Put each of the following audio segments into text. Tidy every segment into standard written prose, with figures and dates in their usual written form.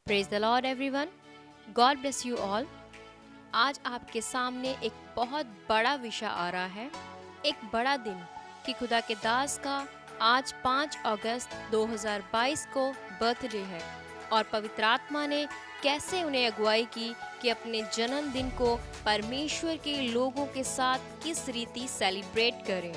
Praise the Lord everyone, God bless you all. आज आपके सामने एक बहुत बड़ा विषय आ रहा है, एक बड़ा दिन कि खुदा के दास का आज 5 अगस्त 2022 को बर्थडे है और पवित्र आत्मा ने कैसे उन्हें अगुवाई की कि अपने जन्मदिन को परमेश्वर के लोगों के साथ किस रीति सेलिब्रेट करें।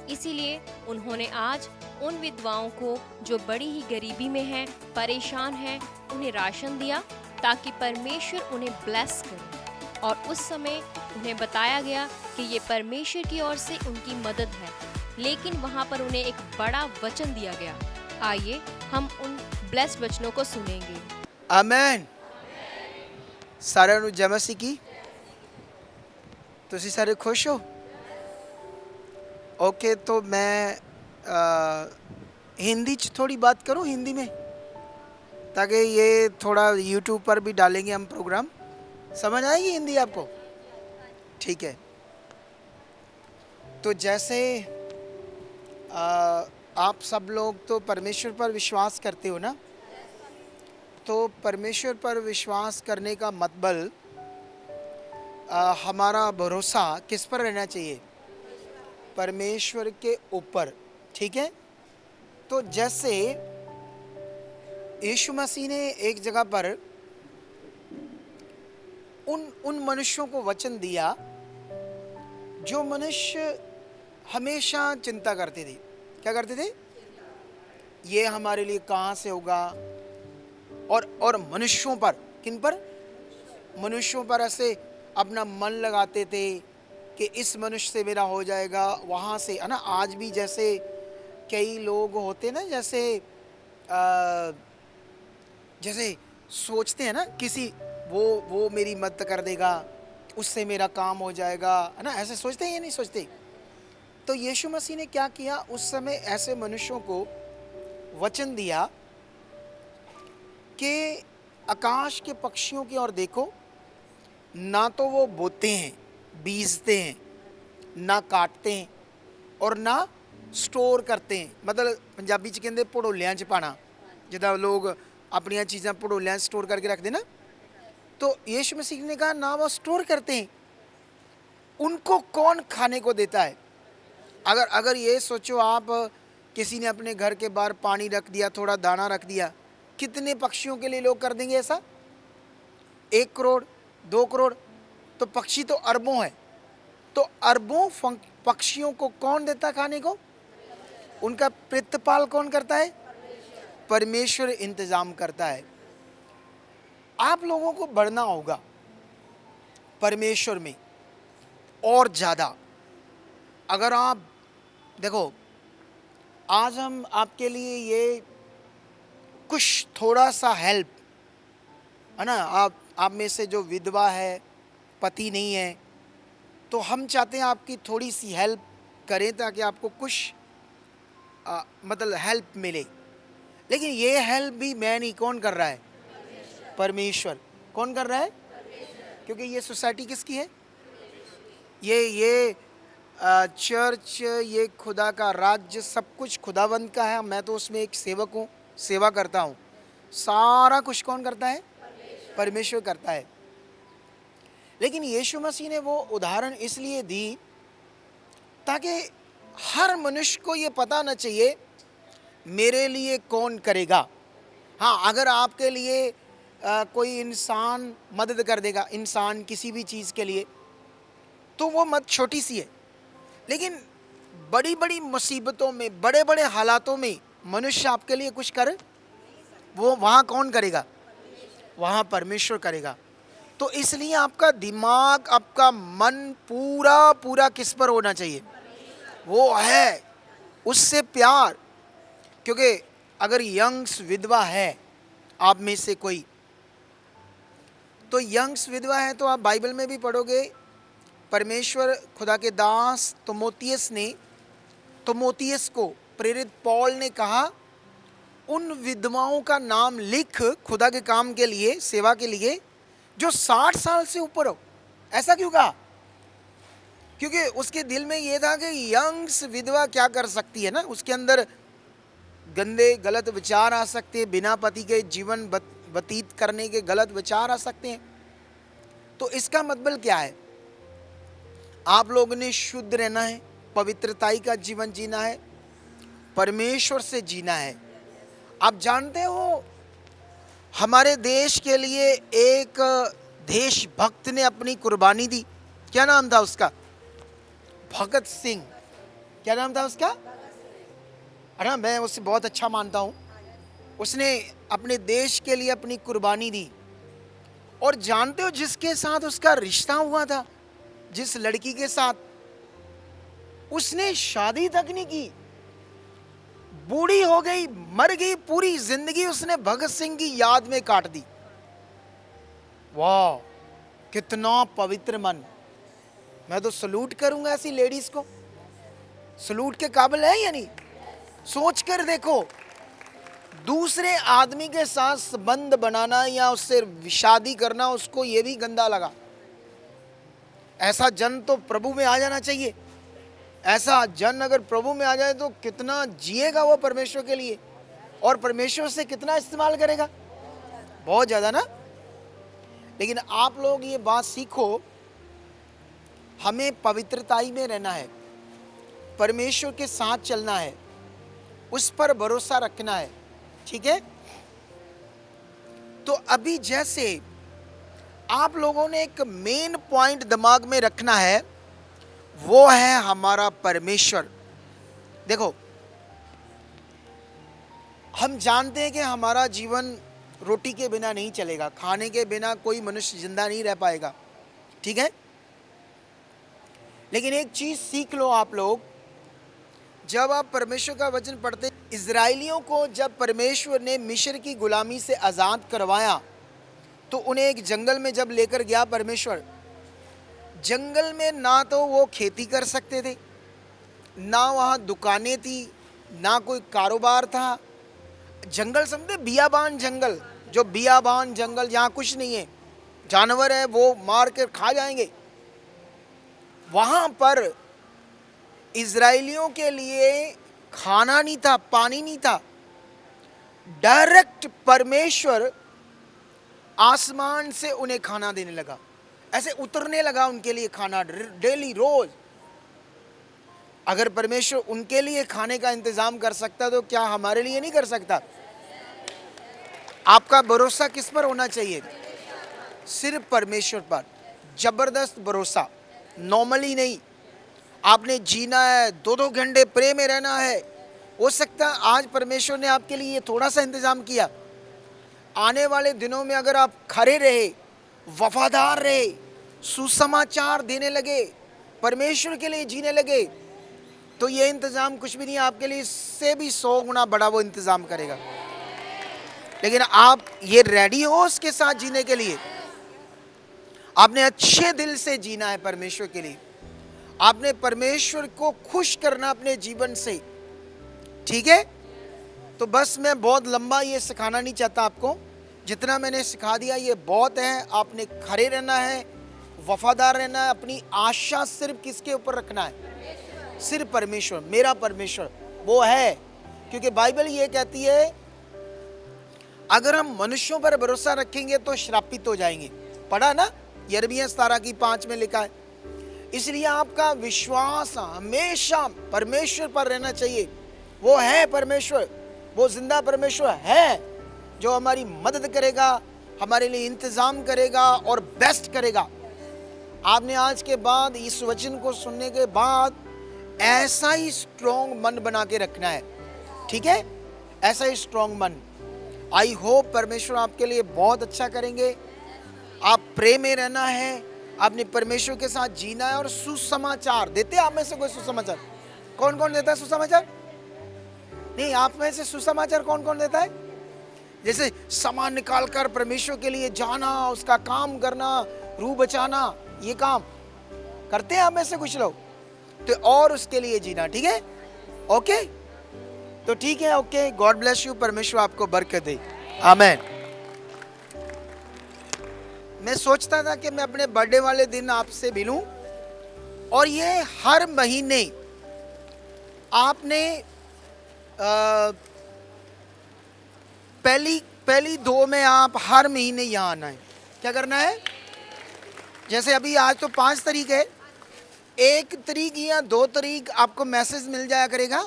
इसीलिए उन्होंने आज उन विधवाओं को जो बड़ी ही गरीबी में हैं, परेशान हैं, उन्हें राशन दिया ताकि परमेश्वर उन्हें ब्लेस करे। और उस समय उन्हें बताया गया कि ये परमेश्वर की ओर से उनकी मदद है, लेकिन वहाँ पर उन्हें एक बड़ा वचन दिया गया। आइए हम उन ब्लेस्ड वचनों को सुनेंगे। आमेन। सारे ਨੂੰ ਜੈ ਮਸੀਹ ਕੀ। ਤੁਸੀਂ ਸਾਰੇ खुश हो? ओके, तो मैं हिंदी थोड़ी बात करूं, हिंदी में, ताकि ये थोड़ा यूट्यूब पर भी डालेंगे हम प्रोग्राम। समझ आएगी हिंदी आपको? ठीक है। तो जैसे आप सब लोग तो परमेश्वर पर विश्वास करते हो ना, तो परमेश्वर पर विश्वास करने का मतलब हमारा भरोसा किस पर रहना चाहिए? परमेश्वर के ऊपर। ठीक है। तो जैसे यीशु मसीह ने एक जगह पर उन मनुष्यों को वचन दिया जो मनुष्य हमेशा चिंता करते थे। क्या करते थे? ये हमारे लिए कहाँ से होगा? और मनुष्यों पर, किन पर? मनुष्यों पर ऐसे अपना मन लगाते थे कि इस मनुष्य से मेरा हो जाएगा, वहाँ से, है ना। आज भी जैसे कई लोग होते ना, जैसे सोचते हैं ना, किसी वो मेरी मदद कर देगा, उससे मेरा काम हो जाएगा, है ना। ऐसे सोचते हैं या नहीं सोचते? तो यीशु मसीह ने क्या किया? उस समय ऐसे मनुष्यों को वचन दिया कि आकाश के पक्षियों की ओर देखो, ना तो वो बोते हैं, बीजते हैं, ना काटते हैं और ना स्टोर करते हैं। मतलब पंजाबी च कहते भड़ोलियां च पाना, जिदा लोग अपनी चीज़ां भड़ोलियां स्टोर करके रखते ना। तो यीशु मसीह ने कहा ना वो स्टोर करते हैं, उनको कौन खाने को देता है? अगर ये सोचो, आप किसी ने अपने घर के बाहर पानी रख दिया, थोड़ा दाना रख दिया, कितने पक्षियों के लिए लोग कर देंगे ऐसा? 1 करोड़, 2 करोड़। तो पक्षी तो अरबों है। तो अरबों पक्षियों को कौन देता खाने को? उनका प्रतिपाल कौन करता है? परमेश्वर इंतजाम करता है। आप लोगों को बढ़ना होगा परमेश्वर में और ज़्यादा। अगर आप देखो, आज हम आपके लिए ये कुछ थोड़ा सा हेल्प, है ना, आप में से जो विधवा है, पति नहीं है, तो हम चाहते हैं आपकी थोड़ी सी हेल्प करें ताकि आपको कुछ मतलब हेल्प मिले। लेकिन ये हेल्प भी मैं नहीं, कौन कर रहा है? परमेश्वर। कौन कर रहा है? क्योंकि ये सोसाइटी किसकी है? ये चर्च, ये खुदा का राज्य, सब कुछ खुदावंद का है। मैं तो उसमें एक सेवक हूँ, सेवा करता हूँ। सारा कुछ कौन करता है? परमेश्वर करता है। लेकिन यीशु मसीह ने वो उदाहरण इसलिए दी ताकि हर मनुष्य को ये पता न चाहिए मेरे लिए कौन करेगा। हाँ, अगर आपके लिए कोई इंसान मदद कर देगा, इंसान किसी भी चीज़ के लिए, तो वो मदद छोटी सी है। लेकिन बड़ी बड़ी मुसीबतों में, बड़े बड़े हालातों में मनुष्य आपके लिए कुछ करे, वो वहाँ कौन करेगा? वहाँ परमेश्वर करेगा। तो इसलिए आपका दिमाग, आपका मन पूरा किस पर होना चाहिए? वो है, उससे प्यार। क्योंकि अगर यंग्स विधवा है आप में से कोई, तो यंग्स विधवा है, तो आप बाइबल में भी पढ़ोगे, परमेश्वर खुदा के दास तिमोथियस को प्रेरित पौल ने कहा, उन विधवाओं का नाम लिख खुदा के काम के लिए, सेवा के लिए, जो 60 साल से ऊपर हो। ऐसा क्यों कहा? क्योंकि उसके दिल में ये था कि यंग्स विधवा क्या कर सकती है ना। उसके अंदर गंदे गलत विचार आ सकते हैं, बिना पति के जीवन व्यतीत करने के गलत विचार आ सकते हैं। तो इसका मतलब क्या है? आप लोगों ने शुद्ध रहना है, पवित्रताई का जीवन जीना है, परमेश्वर से जीना है। आप जानते हो हमारे देश के लिए एक देशभक्त ने अपनी कुर्बानी दी। क्या नाम था उसका? भगत सिंह। क्या नाम था उसका? अरे मैं उसे बहुत अच्छा मानता हूँ। उसने अपने देश के लिए अपनी कुर्बानी दी। और जानते हो जिसके साथ उसका रिश्ता हुआ था, जिस लड़की के साथ, उसने शादी तक नहीं की, बूढ़ी हो गई, मर गई, पूरी जिंदगी उसने भगत सिंह की याद में काट दी। वाह, कितना पवित्र मन। मैं तो सलूट करूंगा ऐसी लेडीज को। सलूट के काबिल है या नहीं? सोच कर देखो, दूसरे आदमी के साथ संबंध बनाना या उससे शादी करना उसको ये भी गंदा लगा। ऐसा जन तो प्रभु में आ जाना चाहिए। ऐसा जन अगर प्रभु में आ जाए तो कितना जिएगा वो परमेश्वर के लिए, और परमेश्वर से कितना इस्तेमाल करेगा, बहुत ज़्यादा ना। लेकिन आप लोग ये बात सीखो, हमें पवित्रताई में रहना है, परमेश्वर के साथ चलना है, उस पर भरोसा रखना है। ठीक है? तो अभी जैसे आप लोगों ने एक मेन पॉइंट दिमाग में रखना है, वो है हमारा परमेश्वर। देखो, हम जानते हैं कि हमारा जीवन रोटी के बिना नहीं चलेगा, खाने के बिना कोई मनुष्य जिंदा नहीं रह पाएगा। ठीक है? लेकिन एक चीज सीख लो आप लोग, जब आप परमेश्वर का वचन पढ़ते, इजराइलियों को जब परमेश्वर ने मिस्र की गुलामी से आज़ाद करवाया तो उन्हें एक जंगल में जब लेकर गया परमेश्वर, जंगल में ना तो वो खेती कर सकते थे, ना वहाँ दुकानें थी, ना कोई कारोबार था। जंगल समझे, बियाबान जंगल, जो बियाबान जंगल जहाँ कुछ नहीं है, जानवर है वो मार कर खा जाएंगे। वहाँ पर इजराइलियों के लिए खाना नहीं था, पानी नहीं था। डायरेक्ट परमेश्वर आसमान से उन्हें खाना देने लगा, ऐसे उतरने लगा उनके लिए खाना डेली, रोज। अगर परमेश्वर उनके लिए खाने का इंतजाम कर सकता तो क्या हमारे लिए नहीं कर सकता? आपका भरोसा किस पर होना चाहिए? सिर्फ परमेश्वर पर। जबरदस्त भरोसा, नॉर्मली नहीं। आपने जीना है, 2-2 घंटे प्रे में रहना है। हो सकता है आज परमेश्वर ने आपके लिए थोड़ा सा इंतजाम किया, आने वाले दिनों में अगर आप खड़े रहे, वफादार रहे, सुसमाचार देने लगे, परमेश्वर के लिए जीने लगे, तो ये इंतजाम कुछ भी नहीं, आपके लिए इससे भी 100 गुना बड़ा वो इंतजाम करेगा। लेकिन आप ये रेडी हो उसके साथ जीने के लिए। आपने अच्छे दिल से जीना है परमेश्वर के लिए, आपने परमेश्वर को खुश करना अपने जीवन से। ठीक है? तो बस मैं बहुत लंबा ये सिखाना नहीं चाहता आपको, जितना मैंने सिखा दिया ये बहुत है। आपने खड़े रहना है, वफादार रहना है, अपनी आशा सिर्फ किसके ऊपर रखना है? सिर्फ परमेश्वर। मेरा परमेश्वर वो है, क्योंकि बाइबल ये कहती है अगर हम मनुष्यों पर भरोसा रखेंगे तो श्रापित हो जाएंगे। पढ़ा ना, यिर्मयाह 17:5 में लिखा है। इसलिए आपका विश्वास हमेशा परमेश्वर पर रहना चाहिए। वो है परमेश्वर, वो जिंदा परमेश्वर है जो हमारी मदद करेगा, हमारे लिए इंतजाम करेगा और बेस्ट करेगा। आपने आज के बाद इस वचन को सुनने के बाद ऐसा ही स्ट्रॉन्ग मन बना के रखना है। ठीक है? ऐसा ही स्ट्रॉन्ग मन। आई होप परमेश्वर आपके लिए बहुत अच्छा करेंगे। आप प्रे में रहना है, आपने परमेश्वर के साथ जीना है और सुसमाचार देते हैं। आप में से कोई सुसमाचार कौन कौन देता है? सुसमाचार नहीं, आप में से सुसमाचार कौन कौन देता है? जैसे सामान निकाल कर परमेश्वर के लिए जाना, उसका काम करना, रूह बचाना, ये काम करते हैं आप में से कुछ लोग, तो और उसके लिए जीना। ठीक है? ओके, तो ठीक है। Okay, God bless you. परमेश्वर आपको बरकत दे। आमेन। मैं सोचता था कि मैं अपने बर्थडे वाले दिन आपसे मिलूं, और ये हर महीने आपने पहली पहली 2 में आप हर महीने यहाँ आना है। क्या करना है? जैसे अभी आज तो 5 तारीख है, 1 तारीख या 2 तारीख आपको मैसेज मिल जाया करेगा,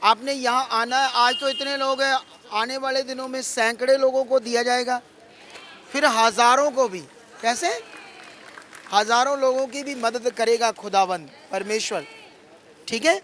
आपने यहाँ आना है। आज तो इतने लोग हैं, आने वाले दिनों में सैकड़े लोगों को दिया जाएगा, फिर हज़ारों को भी। कैसे? हज़ारों लोगों की भी मदद करेगा खुदावंद परमेश्वर। ठीक है?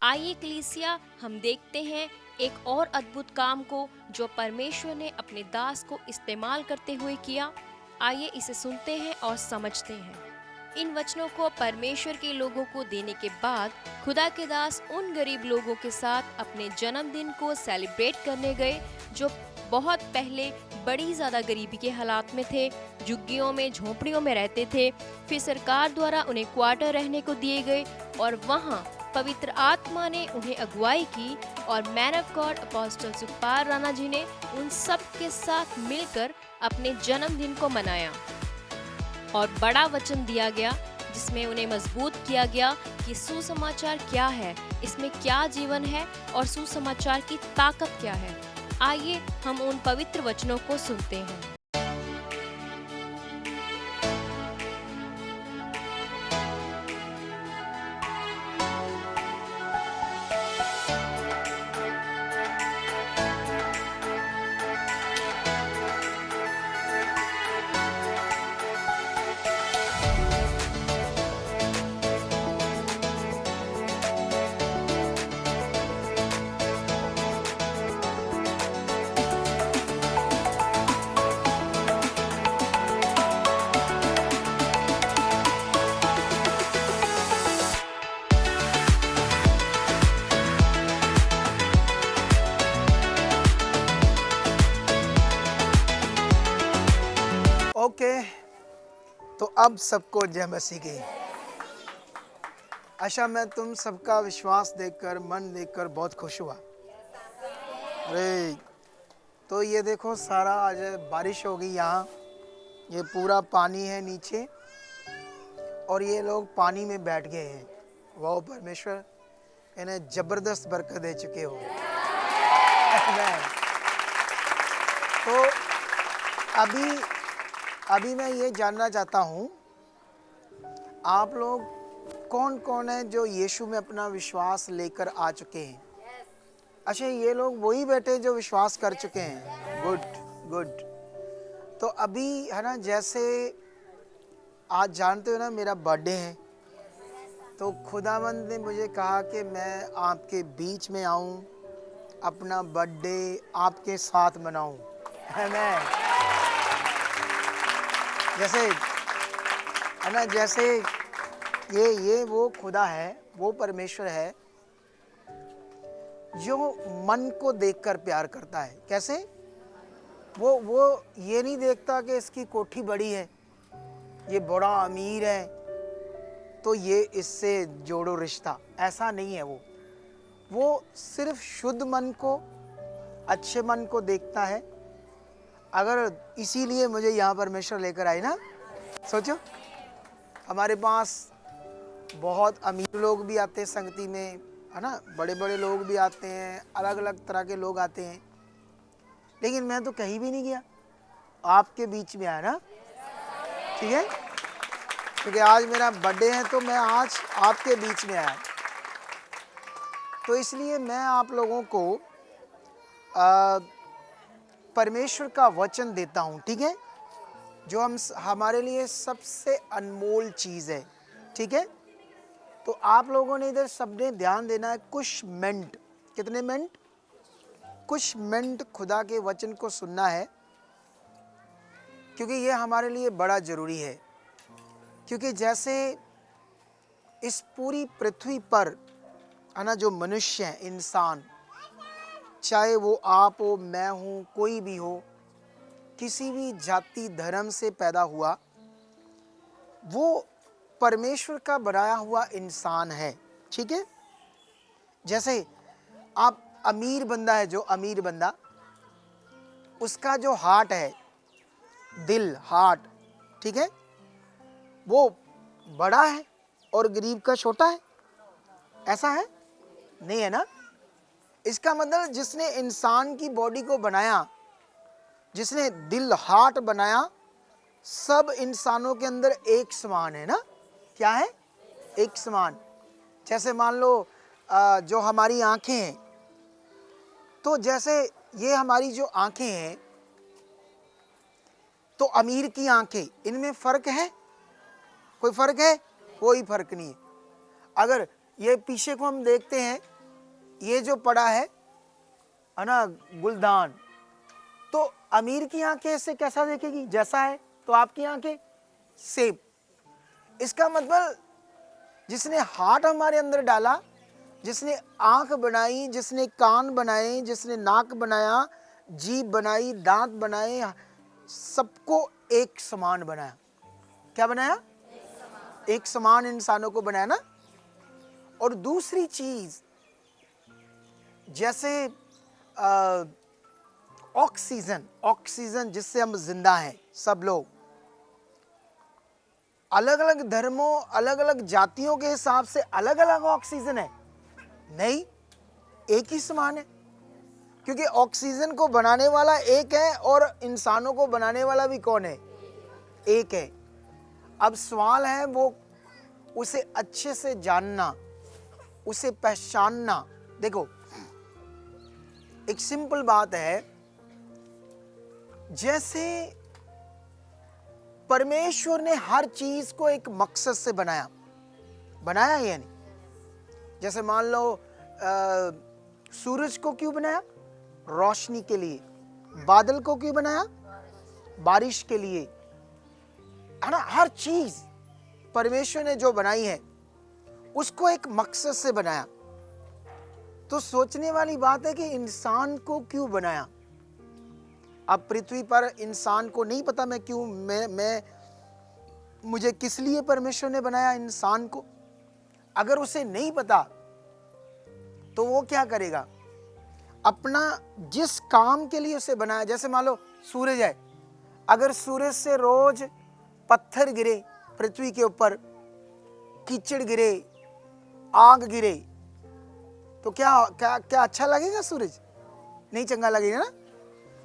आइए कलीसिया, हम देखते हैं एक और अद्भुत काम को जो परमेश्वर ने अपने दास को इस्तेमाल करते हुए किया। आइए इसे सुनते हैं और समझते हैं। इन वचनों को परमेश्वर के लोगों को देने के बाद खुदा के दास उन गरीब लोगों के साथ अपने जन्मदिन को सेलिब्रेट करने गए जो बहुत पहले बड़ी ज़्यादा गरीबी के हालात में थे, झुग्गियों में, झोंपड़ियों में रहते थे। फिर सरकार द्वारा उन्हें क्वार्टर रहने को दिए गए और वहाँ पवित्र आत्मा ने उन्हें अगुवाई की और man of God apostle Sukhpal Rana ji ने उन सब के साथ मिलकर अपने जन्मदिन को मनाया और बड़ा वचन दिया गया जिसमें उन्हें मजबूत किया गया कि सुसमाचार क्या है, इसमें क्या जीवन है और सुसमाचार की ताकत क्या है। आइए हम उन पवित्र वचनों को सुनते हैं। ओके, तो अब सबको जय मसीह की। आशा मैं तुम सबका विश्वास देखकर, मन देखकर बहुत खुश हुआ। अरे तो ये देखो, सारा आज बारिश हो गई यहाँ, ये पूरा पानी है नीचे और ये लोग पानी में बैठ गए हैं। वाह परमेश्वर, इन्हें जबरदस्त बरकत दे चुके हो। तो अभी मैं ये जानना चाहता हूँ, आप लोग कौन कौन है जो यीशु में अपना विश्वास लेकर आ चुके हैं? अच्छा, ये लोग वही बैठे जो विश्वास कर चुके हैं। Good good. तो अभी है ना, जैसे आज जानते हो ना मेरा बर्थडे है, तो खुदावंद ने मुझे कहा कि मैं आपके बीच में आऊँ, अपना बर्थडे आपके साथ मनाऊँ, है ना। जैसे है ना, जैसे ये वो खुदा है, वो परमेश्वर है जो मन को देखकर प्यार करता है। कैसे? वो ये नहीं देखता कि इसकी कोठी बड़ी है, ये बड़ा अमीर है तो ये इससे जोड़ो रिश्ता, ऐसा नहीं है। वो सिर्फ शुद्ध मन को, अच्छे मन को देखता है। अगर इसीलिए मुझे यहाँ परमेश्वर लेकर आए ना, सोचो हमारे पास बहुत अमीर लोग भी आते हैं संगति में, है ना, बड़े बड़े लोग भी आते हैं, अलग अलग तरह के लोग आते हैं, लेकिन मैं तो कहीं भी नहीं गया, आपके बीच में आया ना, ठीक है, क्योंकि आज मेरा बर्थडे है तो मैं आज आपके बीच में आया। तो इसलिए मैं आप लोगों को परमेश्वर का वचन देता हूँ, ठीक है, जो हमारे लिए सबसे अनमोल चीज़ है, ठीक है। तो आप लोगों ने इधर सबने ध्यान देना है, कुछ मिनट, कितने मिनट? कुछ मिनट खुदा के वचन को सुनना है, क्योंकि ये हमारे लिए बड़ा ज़रूरी है। क्योंकि जैसे इस पूरी पृथ्वी पर, है ना, जो मनुष्य हैं, इंसान, चाहे वो आप हो, मैं हूँ, कोई भी हो, किसी भी जाति धर्म से पैदा हुआ, वो परमेश्वर का बनाया हुआ इंसान है, ठीक है। जैसे आप अमीर बंदा है, जो अमीर बंदा, उसका जो हार्ट है, दिल, हार्ट, ठीक है, वो बड़ा है और गरीब का छोटा है, ऐसा है? नहीं है ना। इसका मतलब जिसने इंसान की बॉडी को बनाया, जिसने दिल, हार्ट बनाया, सब इंसानों के अंदर एक समान है ना। क्या है? एक समान। जैसे मान लो जो हमारी आंखें हैं, तो जैसे ये हमारी जो आंखें हैं, तो अमीर की आंखें, इनमें फर्क है? कोई फर्क है? कोई फर्क नहीं है। अगर ये पीछे को हम देखते हैं, ये जो पड़ा है ना गुलदान, तो अमीर की आंखें इससे कैसा देखेगी? जैसा है। तो आपकी आंखें सेम। इसका मतलब जिसने हार्ट हमारे अंदर डाला, जिसने आंख बनाई, जिसने कान बनाए, जिसने नाक बनाया, जीभ बनाई, दांत बनाए, सबको एक समान बनाया। क्या बनाया? एक समान इंसानों को बनाया ना। और दूसरी चीज, जैसे ऑक्सीजन जिससे हम जिंदा हैं, सब लोग, अलग अलग धर्मों, अलग अलग जातियों के हिसाब से अलग अलग ऑक्सीजन है? नहीं, एक ही समान है। क्योंकि ऑक्सीजन को बनाने वाला एक है और इंसानों को बनाने वाला भी कौन है? एक है। अब सवाल है वो उसे अच्छे से जानना, उसे पहचानना। देखो, एक सिंपल बात है, जैसे परमेश्वर ने हर चीज को एक मकसद से बनाया या नहीं? जैसे मान लो सूरज को क्यों बनाया? रोशनी के लिए। बादल को क्यों बनाया? बारिश के लिए, है ना। हर चीज परमेश्वर ने जो बनाई है, उसको एक मकसद से बनाया। तो सोचने वाली बात है कि इंसान को क्यों बनाया? अब पृथ्वी पर इंसान को नहीं पता मैं क्यों, मुझे किस लिए परमेश्वर ने बनाया इंसान को। अगर उसे नहीं पता तो वो क्या करेगा? अपना जिस काम के लिए उसे बनाया, जैसे मान लो सूरज है, अगर सूरज से रोज पत्थर गिरे पृथ्वी के ऊपर, कीचड़ गिरे, आग गिरे, तो क्या क्या क्या अच्छा लगेगा? सूरज नहीं चंगा लगेगा ना।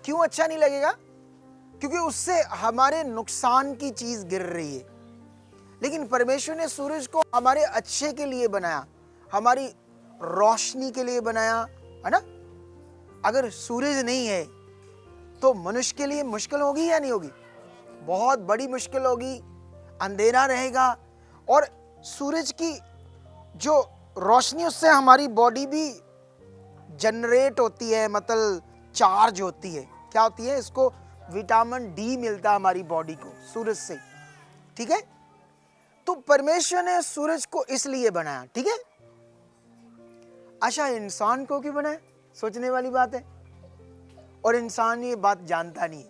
क्यों अच्छा नहीं लगेगा? क्योंकि उससे हमारे नुकसान की चीज गिर रही है। लेकिन परमेश्वर ने सूरज को हमारे अच्छे के लिए बनाया, हमारी रोशनी के लिए बनाया, है ना। अगर सूरज नहीं है तो मनुष्य के लिए मुश्किल होगी या नहीं होगी? बहुत बड़ी मुश्किल होगी, अंधेरा रहेगा। और सूरज की जो रोशनी, उससे हमारी बॉडी भी जनरेट होती है, मतलब चार्ज होती है। क्या होती है? इसको विटामिन डी मिलता है हमारी बॉडी को सूरज से, ठीक है। तो परमेश्वर ने सूरज को इसलिए बनाया, ठीक है। अच्छा, इंसान को क्यों बनाया? सोचने वाली बात है। और इंसान ये बात जानता नहीं।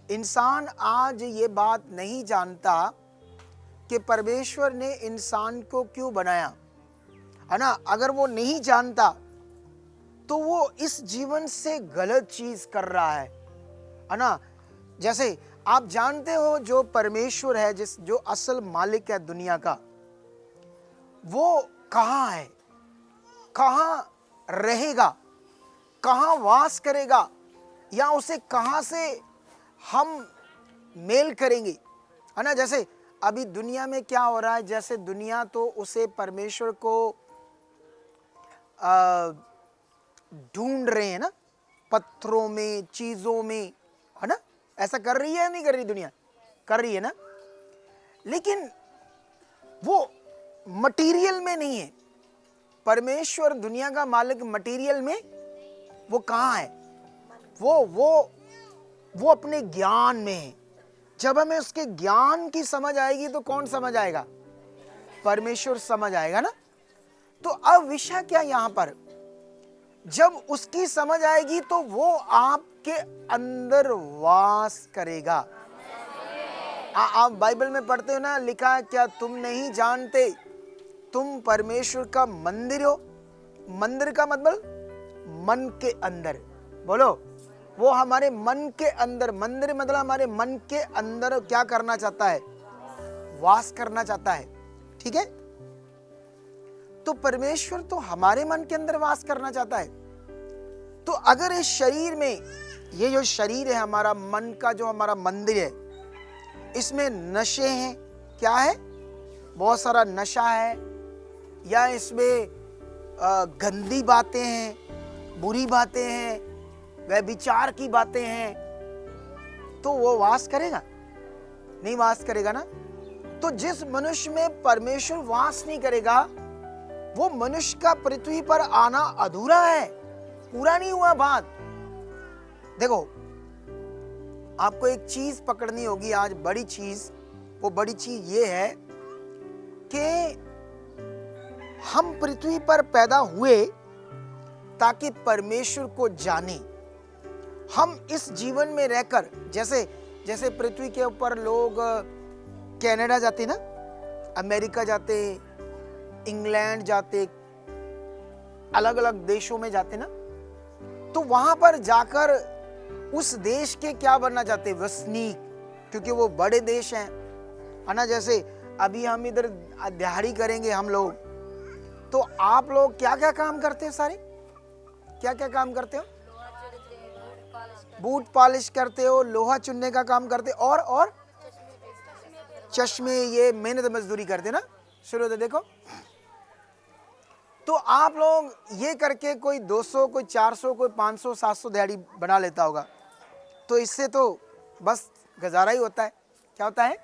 इंसान आज ये बात नहीं जानता कि परमेश्वर ने इंसान को क्यों बनाया, है ना। अगर वो नहीं जानता तो वो इस जीवन से गलत चीज कर रहा है ना। जैसे आप जानते हो, जो परमेश्वर है, जो असल मालिक है दुनिया का, वो कहाँ है, कहाँ रहेगा, कहाँ वास करेगा, या उसे कहाँ से हम मेल करेंगे, है ना। जैसे अभी दुनिया में क्या हो रहा है, जैसे दुनिया तो उसे परमेश्वर को ढूंढ रहे हैं ना, पत्थरों में, चीजों में, है ना। ऐसा कर रही है या नहीं कर रही? दुनिया कर रही है ना। लेकिन वो मटेरियल में नहीं है। परमेश्वर दुनिया का मालिक मटेरियल में वो कहाँ है? वो अपने ज्ञान में है। जब हमें उसके ज्ञान की समझ आएगी तो कौन समझ आएगा? परमेश्वर समझ आएगा ना। तो अब विषय क्या यहां पर, जब उसकी समझ आएगी तो वो आपके अंदर वास करेगा। आप बाइबल में पढ़ते हो ना, लिखा है, क्या तुम नहीं जानते तुम परमेश्वर का मंदिर हो? मंदिर का मतलब मन के अंदर। बोलो, वो हमारे मन के अंदर, मंदिर मतलब हमारे मन के अंदर क्या करना चाहता है? वास करना चाहता है, ठीक है। तो परमेश्वर तो हमारे मन के अंदर वास करना चाहता है। तो अगर इस शरीर में, ये जो शरीर है हमारा, मन का जो हमारा मंदिर है, इसमें नशे हैं, क्या है? बहुत सारा नशा है, या इसमें गंदी बातें हैं, बुरी बातें हैं, व्यभिचार की बातें हैं, तो वो वास करेगा? नहीं वास करेगा ना। तो जिस मनुष्य में परमेश्वर वास नहीं करेगा, वो मनुष्य का पृथ्वी पर आना अधूरा है, पूरा नहीं हुआ बात। देखो, आपको एक चीज पकड़नी होगी आज, बड़ी चीज। वो बड़ी चीज ये है कि हम पृथ्वी पर पैदा हुए ताकि परमेश्वर को जाने। हम इस जीवन में रहकर, जैसे पृथ्वी के ऊपर लोग कनाडा जाते ना, अमेरिका जाते, इंग्लैंड जाते, अलग अलग देशों में जाते ना, तो वहां पर जाकर उस देश के क्या बनना चाहते? वसनीक, क्योंकि वो बड़े देश हैं, है ना। जैसे अभी हम इधर दिहाड़ी करेंगे हम लोग, तो आप लोग क्या क्या काम करते हो? सारे क्या क्या काम करते हो? बूट पॉलिश करते हो, लोहा चुनने का काम करते हो, और चश्मे, ये मेहनत मजदूरी करते ना। शुरू से देखो, तो आप लोग ये करके कोई 200, कोई 400, कोई 500, 700 दिहाड़ी बना लेता होगा। तो इससे तो बस गुजारा ही होता है। क्या होता है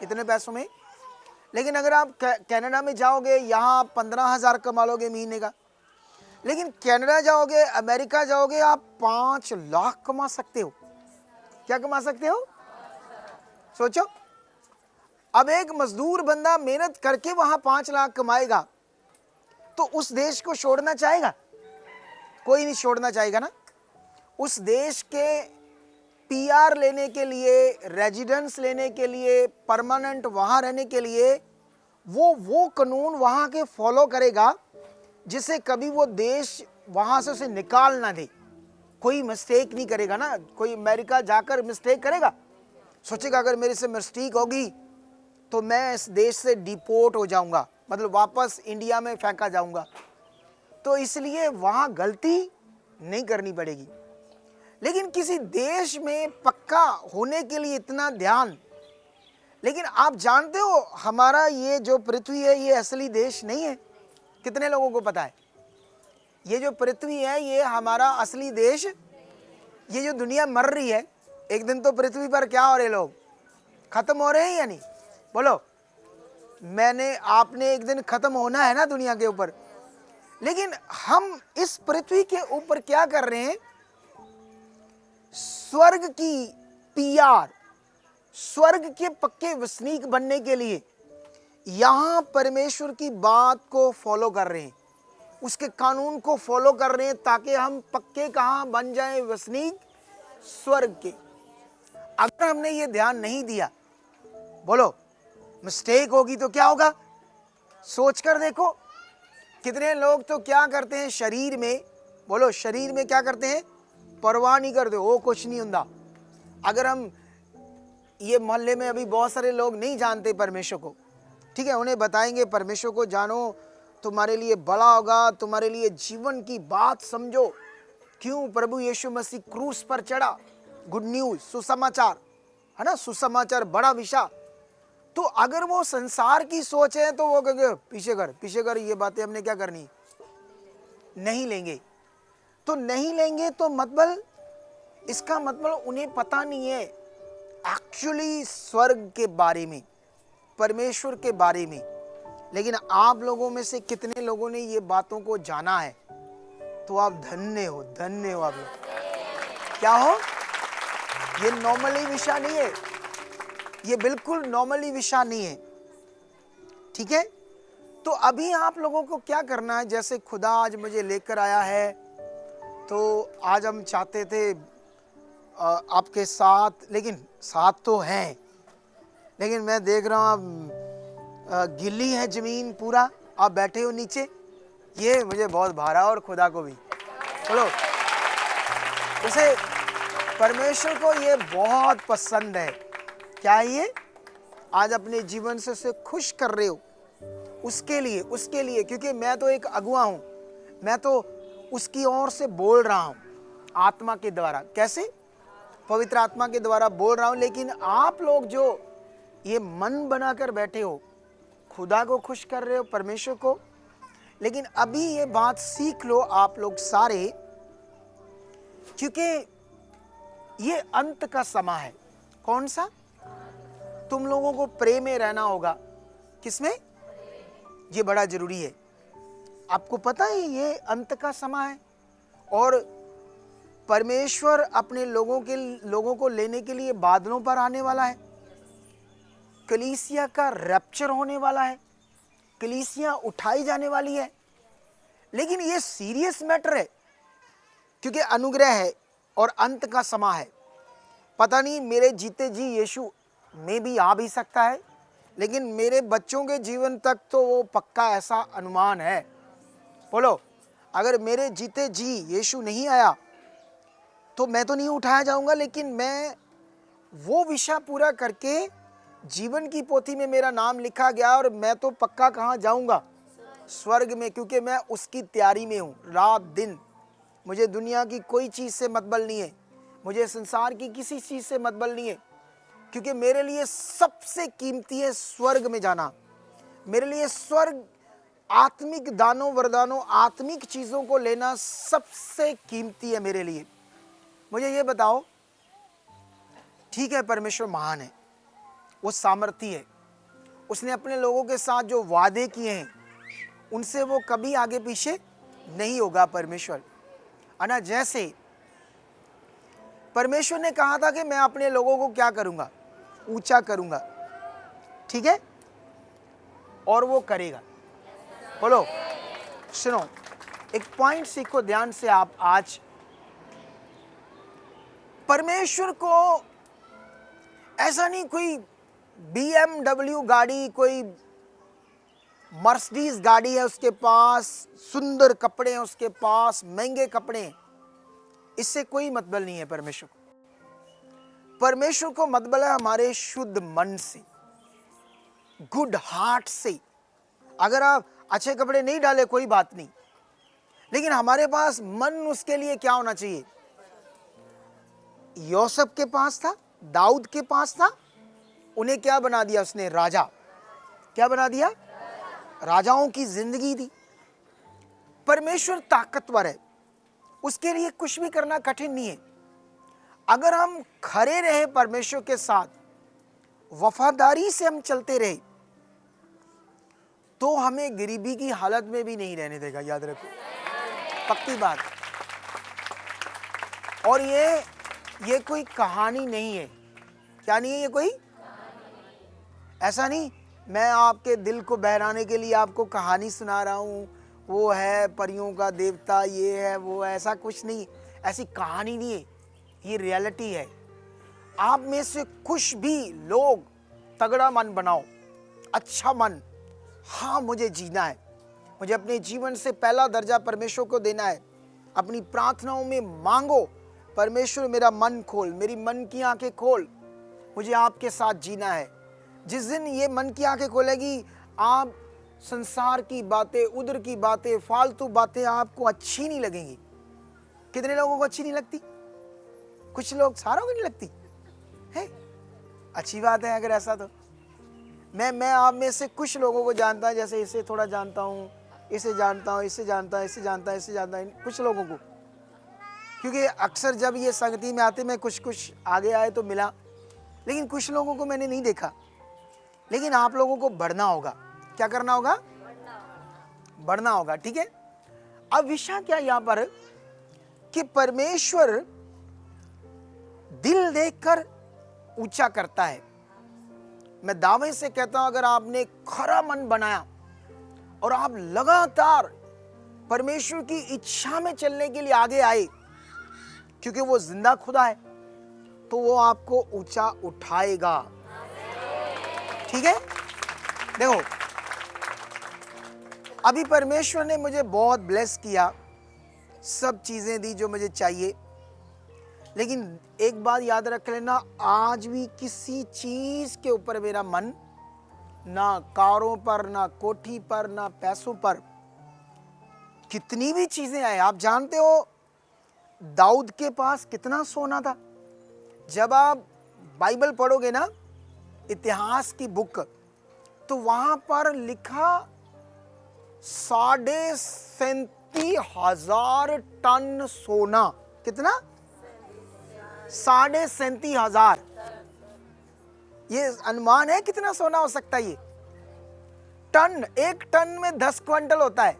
इतने पैसों में? लेकिन अगर आप कनाडा में जाओगे, यहाँ 15,000 कमा लोगे महीने का। लेकिन कनाडा जाओगे, अमेरिका जाओगे, आप 5 लाख कमा सकते हो। क्या कमा सकते हो? सोचो, अब एक मजदूर बंदा मेहनत करके वहां 5 लाख कमाएगा, तो उस देश को छोड़ना चाहेगा? कोई नहीं छोड़ना चाहेगा ना। उस देश के पीआर लेने के लिए, रेजिडेंस लेने के लिए, परमानेंट वहां रहने के लिए वो कानून वहां के फॉलो करेगा, जिससे कभी वो देश वहां से उसे निकाल ना दे। कोई मिस्टेक नहीं करेगा ना। कोई अमेरिका जाकर मिस्टेक करेगा? सोचेगा अगर मेरे से मिस्टेक होगी तो मैं इस देश से डिपोर्ट हो जाऊंगा, मतलब वापस इंडिया में फेंका जाऊंगा। तो इसलिए वहां गलती नहीं करनी पड़ेगी। लेकिन किसी देश में पक्का होने के लिए इतना ध्यान। लेकिन आप जानते हो, हमारा ये जो पृथ्वी है, ये असली देश नहीं है। कितने लोगों को पता है? ये जो पृथ्वी है, ये हमारा असली देश। ये जो दुनिया मर रही है, एक दिन तो पृथ्वी पर क्या हो रहे, लोग खत्म हो रहे हैं या नहीं? बोलो, आपने एक दिन खत्म होना है ना दुनिया के ऊपर। लेकिन हम इस पृथ्वी के ऊपर क्या कर रहे हैं? स्वर्ग की पीआर, स्वर्ग के पक्के वसनीक बनने के लिए यहां परमेश्वर की बात को फॉलो कर रहे हैं, उसके कानून को फॉलो कर रहे हैं, ताकि हम पक्के कहां बन जाएं, वसनीक स्वर्ग के। अगर हमने ये ध्यान नहीं दिया, बोलो मिस्टेक होगी तो क्या होगा? सोच कर देखो, कितने लोग तो क्या करते हैं शरीर में, बोलो शरीर में क्या करते हैं, परवाह नहीं करते, वो कुछ नहीं होता। अगर हम ये मोहल्ले में अभी बहुत सारे लोग नहीं जानते परमेश्वर को, ठीक है, उन्हें बताएंगे परमेश्वर को जानो, तुम्हारे लिए बड़ा होगा, तुम्हारे लिए जीवन की बात समझो। क्यों? प्रभु यीशु मसीह क्रूस पर चढ़ा, गुड न्यूज, सुसमाचार है ना, सुसमाचार बड़ा विषय। तो अगर वो संसार की सोच है तो वो कहेंगे पीछे कर, ये बातें हमने क्या करनी, नहीं लेंगे। तो नहीं लेंगे तो मतलब, इसका मतलब उन्हें पता नहीं है एक्चुअली स्वर्ग के बारे में, परमेश्वर के बारे में। लेकिन आप लोगों में से कितने लोगों ने ये बातों को जाना है? तो आप धन्य हो, धन्य हो आप लोग। क्या हो? ये नॉर्मली विषय नहीं है, ये बिल्कुल नॉर्मली विषय नहीं है, ठीक है। तो अभी आप लोगों को क्या करना है, जैसे खुदा आज मुझे लेकर आया है, तो आज हम चाहते थे आपके साथ, लेकिन साथ तो हैं, लेकिन मैं देख रहा हूँ आप गिल्ली है जमीन पूरा, आप बैठे हो नीचे, ये मुझे बहुत भारा और खुदा को भी। चलो, उसे परमेश्वर को ये बहुत पसंद है। क्या है ये? आज अपने जीवन से उसे खुश कर रहे हो, उसके लिए, क्योंकि मैं तो एक अगुआ हूं, मैं तो उसकी ओर से बोल रहा हूं आत्मा के द्वारा। कैसे? पवित्र आत्मा के द्वारा बोल रहा हूं। लेकिन आप लोग जो ये मन बनाकर बैठे हो, खुदा को खुश कर रहे हो, परमेश्वर को, लेकिन अभी ये बात सीख लो आप लोग सारे, क्योंकि ये अंत का समय है। कौन सा? तुम लोगों को प्रेम में रहना होगा। किसमें? ये बड़ा जरूरी है। आपको पता है ये अंत का समय है, और परमेश्वर अपने लोगों को लेने के लिए बादलों पर आने वाला है। कलीसिया का रैप्चर होने वाला है, कलीसिया उठाई जाने वाली है। लेकिन ये सीरियस मैटर है, क्योंकि अनुग्रह है और अंत का समय है। पता नहीं मेरे जीते जी यीशु में भी आ भी सकता है, लेकिन मेरे बच्चों के जीवन तक तो वो पक्का ऐसा अनुमान है। बोलो, अगर मेरे जीते जी यीशु नहीं आया तो मैं तो नहीं उठाया जाऊंगा, लेकिन मैं वो विषय पूरा करके जीवन की पोथी में मेरा नाम लिखा गया, और मैं तो पक्का कहाँ जाऊंगा? स्वर्ग में, क्योंकि मैं उसकी तैयारी में हूँ रात दिन। मुझे दुनिया की कोई चीज़ से मतबल नहीं है, मुझे संसार की किसी चीज़ से मतबल नहीं है, क्योंकि मेरे लिए सबसे कीमती है स्वर्ग में जाना। मेरे लिए स्वर्ग, आत्मिक दानों, वरदानों, आत्मिक चीज़ों को लेना सबसे कीमती है मेरे लिए। मुझे ये बताओ, ठीक है परमेश्वर महान है, वो सामर्थी है, उसने अपने लोगों के साथ जो वादे किए हैं उनसे वो कभी आगे पीछे नहीं होगा परमेश्वर, है ना। जैसे परमेश्वर ने कहा था कि मैं अपने लोगों को क्या करूंगा? ऊंचा करूंगा, ठीक है, और वो करेगा। बोलो, सुनो, एक पॉइंट सीखो ध्यान से आप आज। परमेश्वर को ऐसा नहीं कोई BMW गाड़ी, कोई मर्सिडीज गाड़ी है उसके पास, सुंदर कपड़े हैं उसके पास, महंगे कपड़े हैं, इससे कोई मतलब नहीं है परमेश्वर को। परमेश्वर को मतलब है हमारे शुद्ध मन से, गुड हार्ट से। अगर आप अच्छे कपड़े नहीं डाले कोई बात नहीं, लेकिन हमारे पास मन उसके लिए क्या होना चाहिए? यूसुफ के पास था, दाऊद के पास था, उन्हें क्या बना दिया उसने? राजा। क्या बना दिया? राजाओं की जिंदगी दी। परमेश्वर ताकतवर है, उसके लिए कुछ भी करना कठिन नहीं है। अगर हम खड़े रहे परमेश्वर के साथ, वफादारी से हम चलते रहे, तो हमें गरीबी की हालत में भी नहीं रहने देगा, याद रखो, पक्की बात। और ये कोई कहानी नहीं है। क्या नहीं है? ये कोई ऐसा नहीं मैं आपके दिल को बहलाने के लिए आपको कहानी सुना रहा हूँ, वो है परियों का देवता, ये है वो है, ऐसा कुछ नहीं, ऐसी कहानी नहीं है, ये रियलिटी है। आप में से कुछ भी लोग तगड़ा मन बनाओ, अच्छा मन। हाँ, मुझे जीना है, मुझे अपने जीवन से पहला दर्जा परमेश्वर को देना है। अपनी प्रार्थनाओं में मांगो, परमेश्वर मेरा मन खोल, मेरी मन की आंखें खोल, मुझे आपके साथ जीना है। जिस दिन ये मन की आंखें खोलेगी, आप संसार की बातें, उधर की बातें, फालतू बातें आपको अच्छी नहीं लगेंगी। कितने लोगों को अच्छी नहीं लगती? कुछ लोग, सारों को नहीं लगती है। अच्छी बात है अगर ऐसा। तो मैं आप में से कुछ लोगों को जानता हूं, जैसे इसे थोड़ा जानता हूं, इसे जानता हूं, इसे जानता हूं, इसे जानता हूं, इसे जानता हूं, कुछ लोगों को। क्योंकि अक्सर जब ये संगति में आते, मैं कुछ आगे आए तो मिला, लेकिन कुछ लोगों को मैंने नहीं देखा। लेकिन आप लोगों को बढ़ना होगा। क्या करना होगा? बढ़ना होगा। ठीक है। अब विषय क्या यहां पर कि परमेश्वर दिल देखकर ऊंचा करता है। मैं दावे से कहता हूं, अगर आपने खरा मन बनाया और आप लगातार परमेश्वर की इच्छा में चलने के लिए आगे आए, क्योंकि वो जिंदा खुदा है, तो वो आपको ऊंचा उठाएगा। ठीक है। देखो, अभी परमेश्वर ने मुझे बहुत ब्लेस किया, सब चीजें दी जो मुझे चाहिए, लेकिन एक बात याद रख लेना, आज भी किसी चीज के ऊपर मेरा मन, ना कारों पर, ना कोठी पर, ना पैसों पर। कितनी भी चीजें आए, आप जानते हो दाऊद के पास कितना सोना था। जब आप बाइबल पढ़ोगे ना, इतिहास की बुक, तो वहां पर लिखा 37,500 टन सोना। कितना? 37,500। ये अनुमान है कितना सोना हो सकता है ये टन। एक टन में 10 क्विंटल होता है,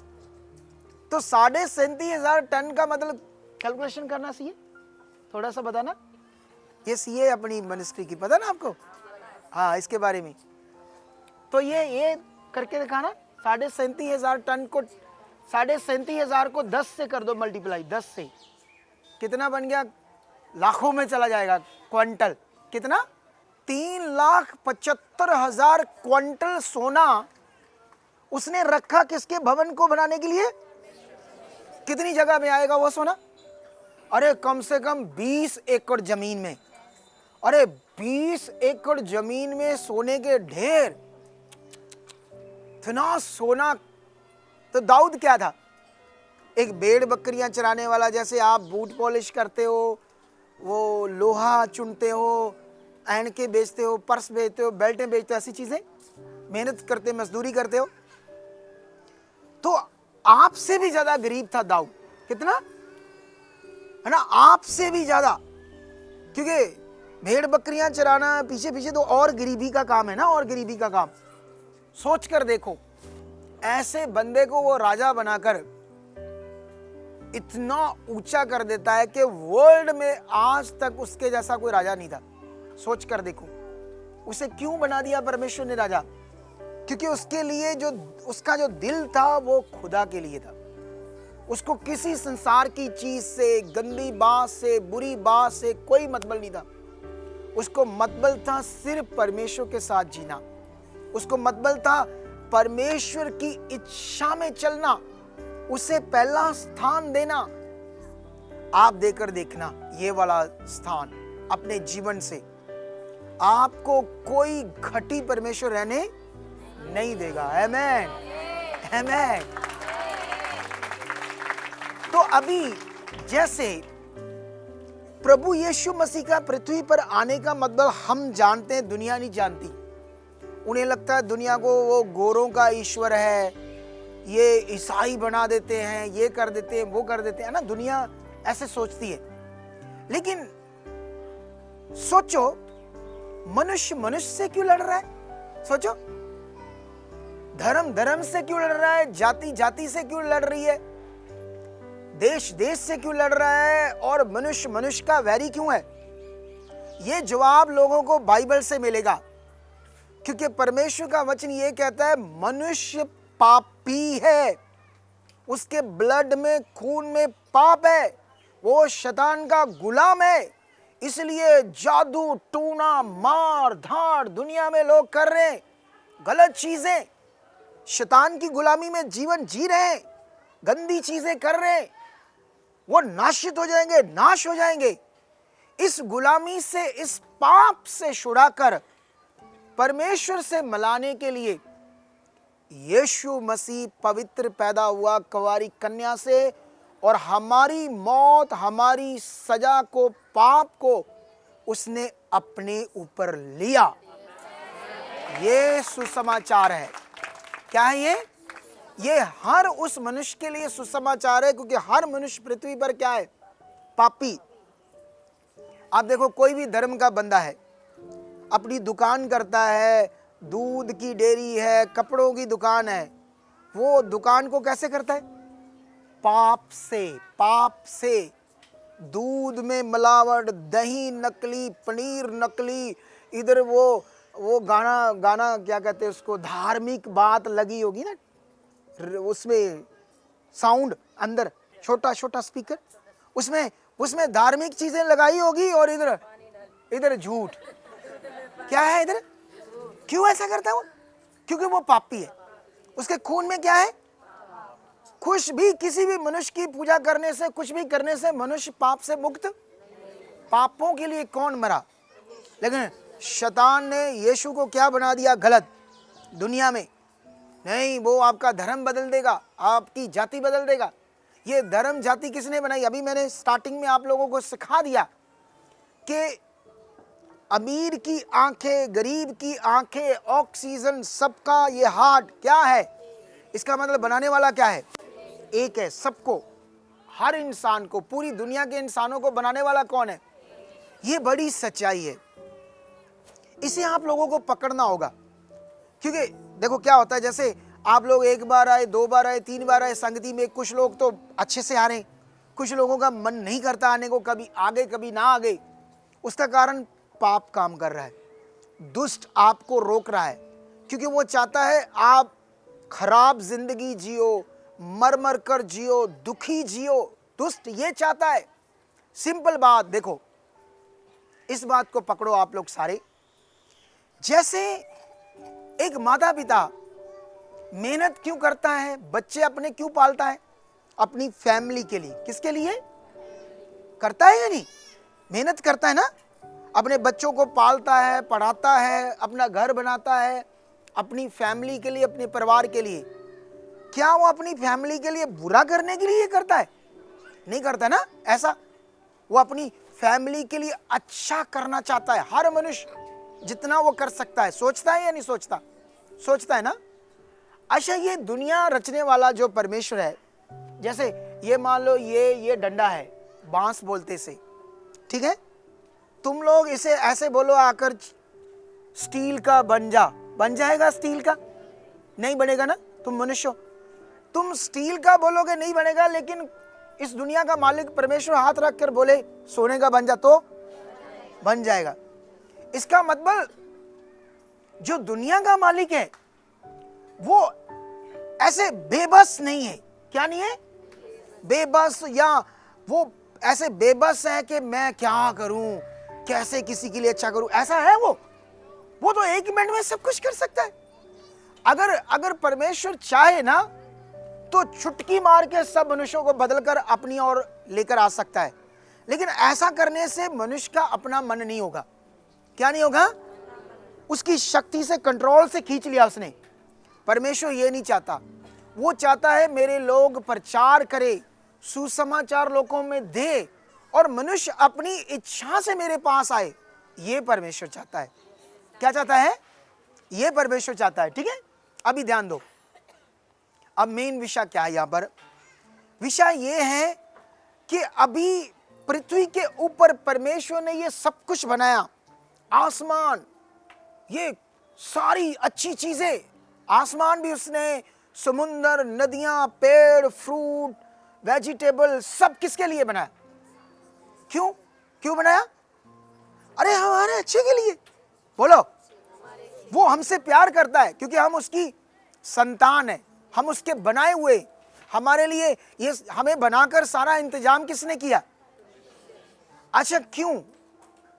तो 37,500 टन का मतलब कैलकुलेशन करना चाहिए, थोड़ा सा बताना। ये सीए अपनी मिनिस्ट्री की, पता ना आपको? हाँ, इसके बारे में। तो ये करके दिखाना, 37,500 टन को, 37,500 को 10 से कर दो मल्टीप्लाई, 10 से कितना बन गया? लाखों में चला जाएगा क्विंटल। कितना? 3,75,000 क्विंटल सोना उसने रखा। किसके? भवन को बनाने के लिए। कितनी जगह में आएगा वो सोना? अरे कम से कम 20 एकड़ जमीन में। अरे 20 एकड़ जमीन में सोने के ढेर, इतना सोना। तो दाऊद क्या था? एक भेड़ बकरियां चराने वाला। जैसे आप बूट पॉलिश करते हो, वो लोहा चुनते हो, ऐनके बेचते हो, पर्स बेचते हो, बेल्टें बेचते हो, ऐसी चीजें मेहनत करते, मजदूरी करते हो। तो आपसे भी ज्यादा गरीब था दाऊद। कितना? है ना, आपसे भी ज्यादा। क्योंकि भेड़ बकरियां चराना पीछे पीछे तो और गरीबी का काम है ना, और गरीबी का काम। सोच कर देखो, ऐसे बंदे को वो राजा बनाकर इतना ऊंचा कर देता है कि वर्ल्ड में आज तक उसके जैसा कोई राजा नहीं था। सोच कर देखो, उसे क्यों बना दिया परमेश्वर ने राजा? क्योंकि उसके लिए जो उसका जो दिल था वो खुदा के लिए था। उसको किसी संसार की चीज से, गंदी बात से, बुरी बात से कोई मतलब नहीं था। उसको मतलब था सिर्फ परमेश्वर के साथ जीना। उसको मतलब था परमेश्वर की इच्छा में चलना, उसे पहला स्थान देना। आप देकर देखना ये वाला स्थान अपने जीवन से, आपको कोई घटी परमेश्वर रहने नहीं देगा। आमेन, आमेन। तो अभी जैसे प्रभु यीशु मसीह का पृथ्वी पर आने का मतलब हम जानते हैं, दुनिया नहीं जानती। उन्हें लगता है दुनिया को वो गोरों का ईश्वर है, ये ईसाई बना देते हैं, ये कर देते हैं, वो कर देते हैं ना, दुनिया ऐसे सोचती है। लेकिन सोचो, मनुष्य मनुष्य से क्यों लड़ रहा है? सोचो, धर्म धर्म से क्यों लड़ रहा है? जाति जाति से क्यों लड़ रही है? देश देश से क्यों लड़ रहा है? और मनुष्य मनुष्य का वैरी क्यों है? ये जवाब लोगों को बाइबल से मिलेगा, क्योंकि परमेश्वर का वचन ये कहता है मनुष्य पापी है, उसके ब्लड में, खून में पाप है, वो शैतान का गुलाम है। इसलिए जादू टूना मार धाड़ दुनिया में लोग कर रहे हैं, गलत चीजें, शैतान की गुलामी में जीवन जी रहे हैं, गंदी चीजें कर रहे हैं, वो नाशित हो जाएंगे, नाश हो जाएंगे। इस गुलामी से, इस पाप से छुड़ाकर परमेश्वर से मिलाने के लिए यीशु मसीह पवित्र पैदा हुआ कुंवारी कन्या से, और हमारी मौत, हमारी सजा को, पाप को उसने अपने ऊपर लिया। ये सुसमाचार है। क्या है ये हर उस मनुष्य के लिए सुसमाचार है, क्योंकि हर मनुष्य पृथ्वी पर क्या है? पापी। आप देखो, कोई भी धर्म का बंदा है, अपनी दुकान करता है, दूध की डेयरी है, कपड़ों की दुकान है, वो दुकान को कैसे करता है? पाप से। पाप से दूध में मिलावट, दही नकली, पनीर नकली, इधर वो गाना क्या कहते हैं उसको, धार्मिक बात लगी होगी ना, उसमें साउंड अंदर छोटा छोटा स्पीकर, उसमें धार्मिक चीजें लगाई होगी, और इधर झूठ। क्या है इधर? क्यों ऐसा करता है वो? क्योंकि वो पापी है, उसके खून में क्या है? कुछ भी, किसी भी मनुष्य की पूजा करने से, कुछ भी करने से मनुष्य पाप से मुक्त। पापों के लिए कौन मरा? लेकिन शैतान ने यीशु को क्या बना दिया? गलत। दुनिया में नहीं, वो आपका धर्म बदल देगा, आपकी जाति बदल देगा। ये धर्म जाति किसने बनाई? अभी मैंने स्टार्टिंग में आप लोगों को सिखा दिया कि अमीर की आंखें, गरीब की आंखें, ऑक्सीजन सबका ये हार्ट क्या है? इसका मतलब बनाने वाला क्या है? एक है। सबको, हर इंसान को, पूरी दुनिया के इंसानों को बनाने वाला कौन है? ये बड़ी सच्चाई है, इसे आप लोगों को पकड़ना होगा। क्योंकि देखो क्या होता है, जैसे आप लोग एक बार आए, दो बार आए, तीन बार आए संगति में, कुछ लोग तो अच्छे से आ रहे हैं, कुछ लोगों का मन नहीं करता आने को, कभी आ गए कभी ना आ गए। उसका कारण पाप काम कर रहा है, दुष्ट आपको रोक रहा है, क्योंकि वो चाहता है आप खराब जिंदगी जियो, मर मर कर जियो, दुखी जियो। दुष्ट ये चाहता है। सिंपल बात देखो, इस बात को पकड़ो आप लोग सारे। जैसे एक माता पिता मेहनत क्यों करता है, बच्चे अपने क्यों पालता है? अपनी फैमिली के लिए। किसके लिए करता है? या नहीं, मेहनत करता है ना, अपने बच्चों को पालता है, पढ़ाता है, अपना घर बनाता है, अपनी फैमिली के लिए, अपने परिवार के लिए। क्या वो अपनी फैमिली के लिए बुरा करने के लिए करता है? नहीं करता ना ऐसा। वो अपनी फैमिली के लिए अच्छा करना चाहता है। हर मनुष्य जितना वो कर सकता है, सोचता है या नहीं सोचता? सोचता है ना। अच्छा, ये दुनिया रचने वाला जो परमेश्वर है, जैसे ये मान लो ये डंडा है, बांस बोलते से, ठीक है? तुम लोग इसे ऐसे बोलो आकर स्टील का बन जाएगा? स्टील का नहीं बनेगा ना। तुम मनुष्य, तुम स्टील का बोलोगे नहीं बनेगा, लेकिन इस दुनिया का मालिक परमेश्वर हाथ रख कर बोले सोने का बन जा, तो बन जाएगा। इसका मतलब जो दुनिया का मालिक है वो ऐसे बेबस नहीं है। क्या नहीं है? बेबस, या वो ऐसे बेबस है कि मैं क्या करूं, कैसे किसी के लिए अच्छा करूं, ऐसा है वो तो एक मिनट में सब कुछ कर सकता है। अगर परमेश्वर चाहे ना तो चुटकी मार के सब मनुष्यों को बदलकर अपनी ओर लेकर आ सकता है। लेकिन ऐसा करने से मनुष्य का अपना मन नहीं होगा। क्या नहीं होगा? उसकी शक्ति से, कंट्रोल से खींच लिया उसने। परमेश्वर ये नहीं चाहता। वो चाहता है मेरे लोग प्रचार करे, सुसमाचार लोगों में दे, और मनुष्य अपनी इच्छा से मेरे पास आए। ये परमेश्वर चाहता है। क्या चाहता है? ये परमेश्वर चाहता है। ठीक है, अभी ध्यान दो। अब मेन विषय क्या है यहां पर? विषय ये है कि अभी पृथ्वी के ऊपर परमेश्वर ने ये सब कुछ बनाया, आसमान, ये सारी अच्छी चीजें, आसमान भी उसने, समुंदर, नदियां, पेड़, फ्रूट, वेजिटेबल, सब किसके लिए बनाया? क्यों बनाया? अरे हमारे अच्छे के लिए। बोलो, वो हमसे प्यार करता है क्योंकि हम उसकी संतान है, हम उसके बनाए हुए। हमारे लिए ये हमें बनाकर सारा इंतजाम किसने किया? अच्छा,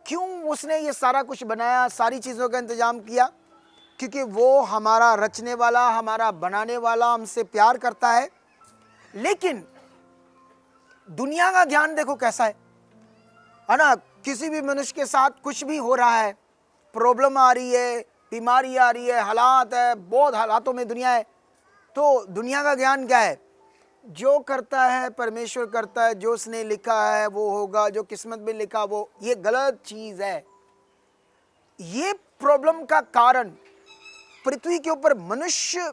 क्यों उसने ये सारा कुछ बनाया, सारी चीजों का इंतजाम किया? क्योंकि वो हमारा रचने वाला, हमारा बनाने वाला हमसे प्यार करता है। लेकिन दुनिया का ज्ञान देखो कैसा है ना? किसी भी मनुष्य के साथ कुछ भी हो रहा है, प्रॉब्लम आ रही है, बीमारी आ रही है, हालात है, बहुत हालातों में दुनिया है, तो दुनिया का ज्ञान क्या है? जो करता है परमेश्वर करता है, जो उसने लिखा है वो होगा, जो किस्मत में लिखा वो। ये गलत चीज है। ये प्रॉब्लम का कारण, पृथ्वी के ऊपर मनुष्य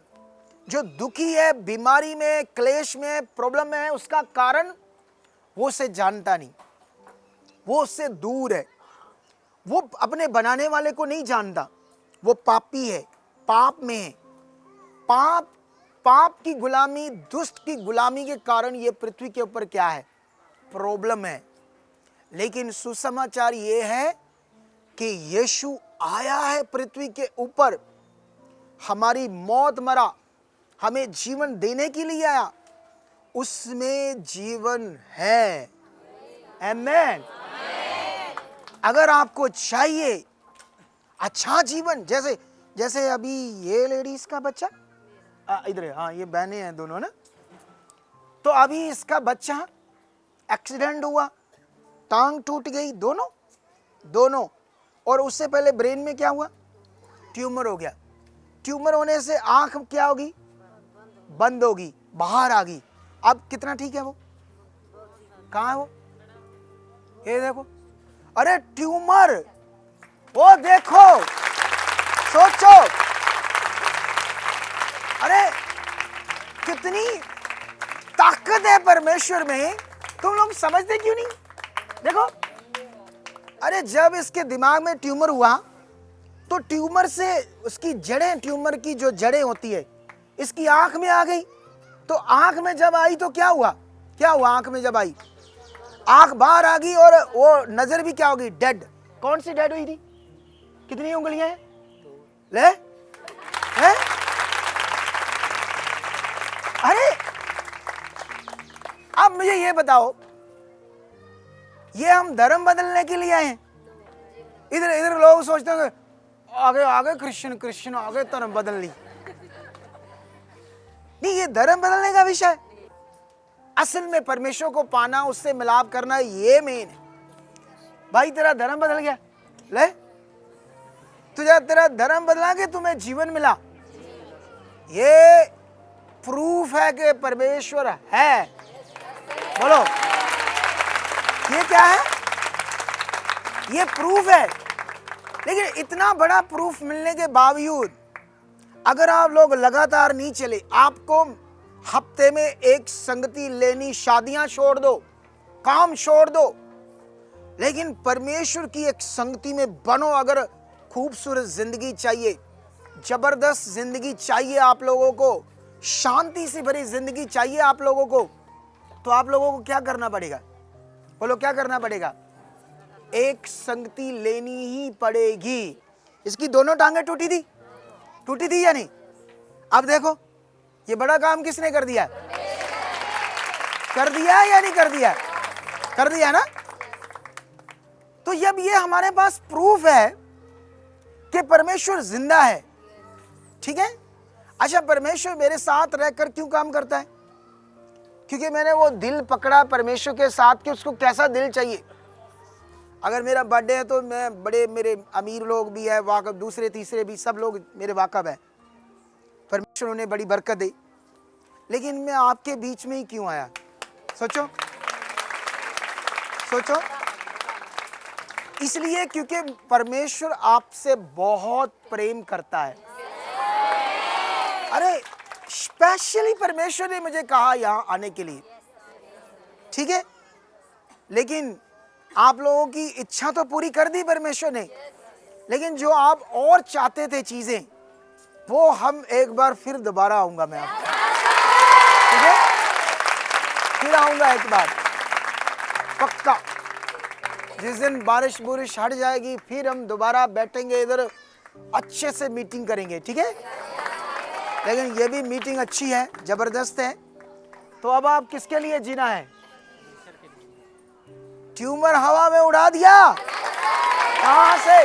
जो दुखी है, बीमारी में, क्लेश में, प्रॉब्लम में है, उसका कारण वो उसे जानता नहीं, वो उससे दूर है, वो अपने बनाने वाले को नहीं जानता, वो पापी है, पाप में है। पाप की गुलामी, दुष्ट की गुलामी के कारण ये पृथ्वी के ऊपर क्या है? प्रॉब्लम है। लेकिन सुसमाचार ये है कि यीशु आया है पृथ्वी के ऊपर, हमारी मौत मरा, हमें जीवन देने के लिए आया, उसमें जीवन है। आमेन। अगर आपको चाहिए अच्छा जीवन, जैसे अभी ये लेडीज का बच्चा इधर है, हाँ ये बहनें हैं दोनों ना, तो अभी इसका बच्चा एक्सीडेंट हुआ, टांग टूट गई, दोनों। और उससे पहले ब्रेन में क्या हुआ? ट्यूमर हो गया। ट्यूमर होने से आंख क्या होगी? बंद होगी, बाहर आ गई। अब कितना ठीक है वो? कहाँ है वो? ये देखो, अरे ट्यूमर, वो देखो, सोचो, अरे कितनी ताकत है परमेश्वर में, तुम लोग समझते क्यों नहीं? देखो, अरे जब इसके दिमाग में ट्यूमर हुआ तो ट्यूमर से उसकी जड़ें, ट्यूमर की जो जड़ें होती है इसकी आंख में आ गई। तो आंख में जब आई तो क्या हुआ? आंख में जब आई, आंख बाहर आ गई और वो नजर भी क्या होगी? डेड। कौन सी डेड हुई थी? कितनी उंगलियां हैं? ले है? अरे अब मुझे ये बताओ, ये हम धर्म बदलने के लिए आए हैं? इधर लोग सोचते हैं आगे क्रिश्चियन आगे धर्म बदल ली। नहीं, ये धर्म बदलने का विषय है। असल में परमेश्वर को पाना, उससे मिलाप करना, ये मेन है। भाई तेरा धर्म बदल गया, ले तेरा धर्म बदला के तुम्हें जीवन मिला, ये प्रूफ है कि परमेश्वर है। बोलो, ये क्या है? ये प्रूफ है। लेकिन इतना बड़ा प्रूफ मिलने के बावजूद अगर आप लोग लगातार नहीं चले, आपको हफ्ते में एक संगति लेनी, शादियां छोड़ दो, काम छोड़ दो, लेकिन परमेश्वर की एक संगति में बनो। अगर खूबसूरत जिंदगी चाहिए, जबरदस्त जिंदगी चाहिए आप लोगों को, शांति से भरी जिंदगी चाहिए आप लोगों को, तो आप लोगों को क्या करना पड़ेगा? बोलो, क्या करना पड़ेगा? एक संगति लेनी ही पड़ेगी। इसकी दोनों टांगें टूटी थी या नहीं? अब देखो, ये बड़ा काम किसने कर दिया? कर दिया या नहीं कर दिया? कर दिया ना। तो जब ये हमारे पास प्रूफ है कि परमेश्वर जिंदा है, ठीक है। अच्छा, परमेश्वर मेरे साथ रहकर क्यों काम करता है? क्योंकि मैंने वो दिल पकड़ा परमेश्वर के साथ कि उसको कैसा दिल चाहिए। अगर मेरा बर्थडे है तो मेरे अमीर लोग भी है वाकफ, दूसरे तीसरे भी सब लोग मेरे वाकफ है, परमेश्वर उन्हें बड़ी बरकत दे। लेकिन मैं आपके बीच में ही क्यों आया? सोचो, इसलिए क्योंकि परमेश्वर आपसे बहुत प्रेम करता है। अरे स्पेशली परमेश्वर ने मुझे कहा यहां आने के लिए, ठीक है। लेकिन आप लोगों की इच्छा तो पूरी कर दी परमेश्वर ने, लेकिन जो आप और चाहते थे चीजें, वो हम एक बार फिर दोबारा आऊंगा मैं आपको, ठीक है। फिर आऊंगा एक बार पक्का। जिस दिन बारिश बुरिश हट जाएगी फिर हम दोबारा बैठेंगे इधर, अच्छे से मीटिंग करेंगे, ठीक है? लेकिन ये भी मीटिंग अच्छी है, जबरदस्त है। तो अब आप किसके लिए जीना है? ट्यूमर हवा में उड़ा दिया कहां से?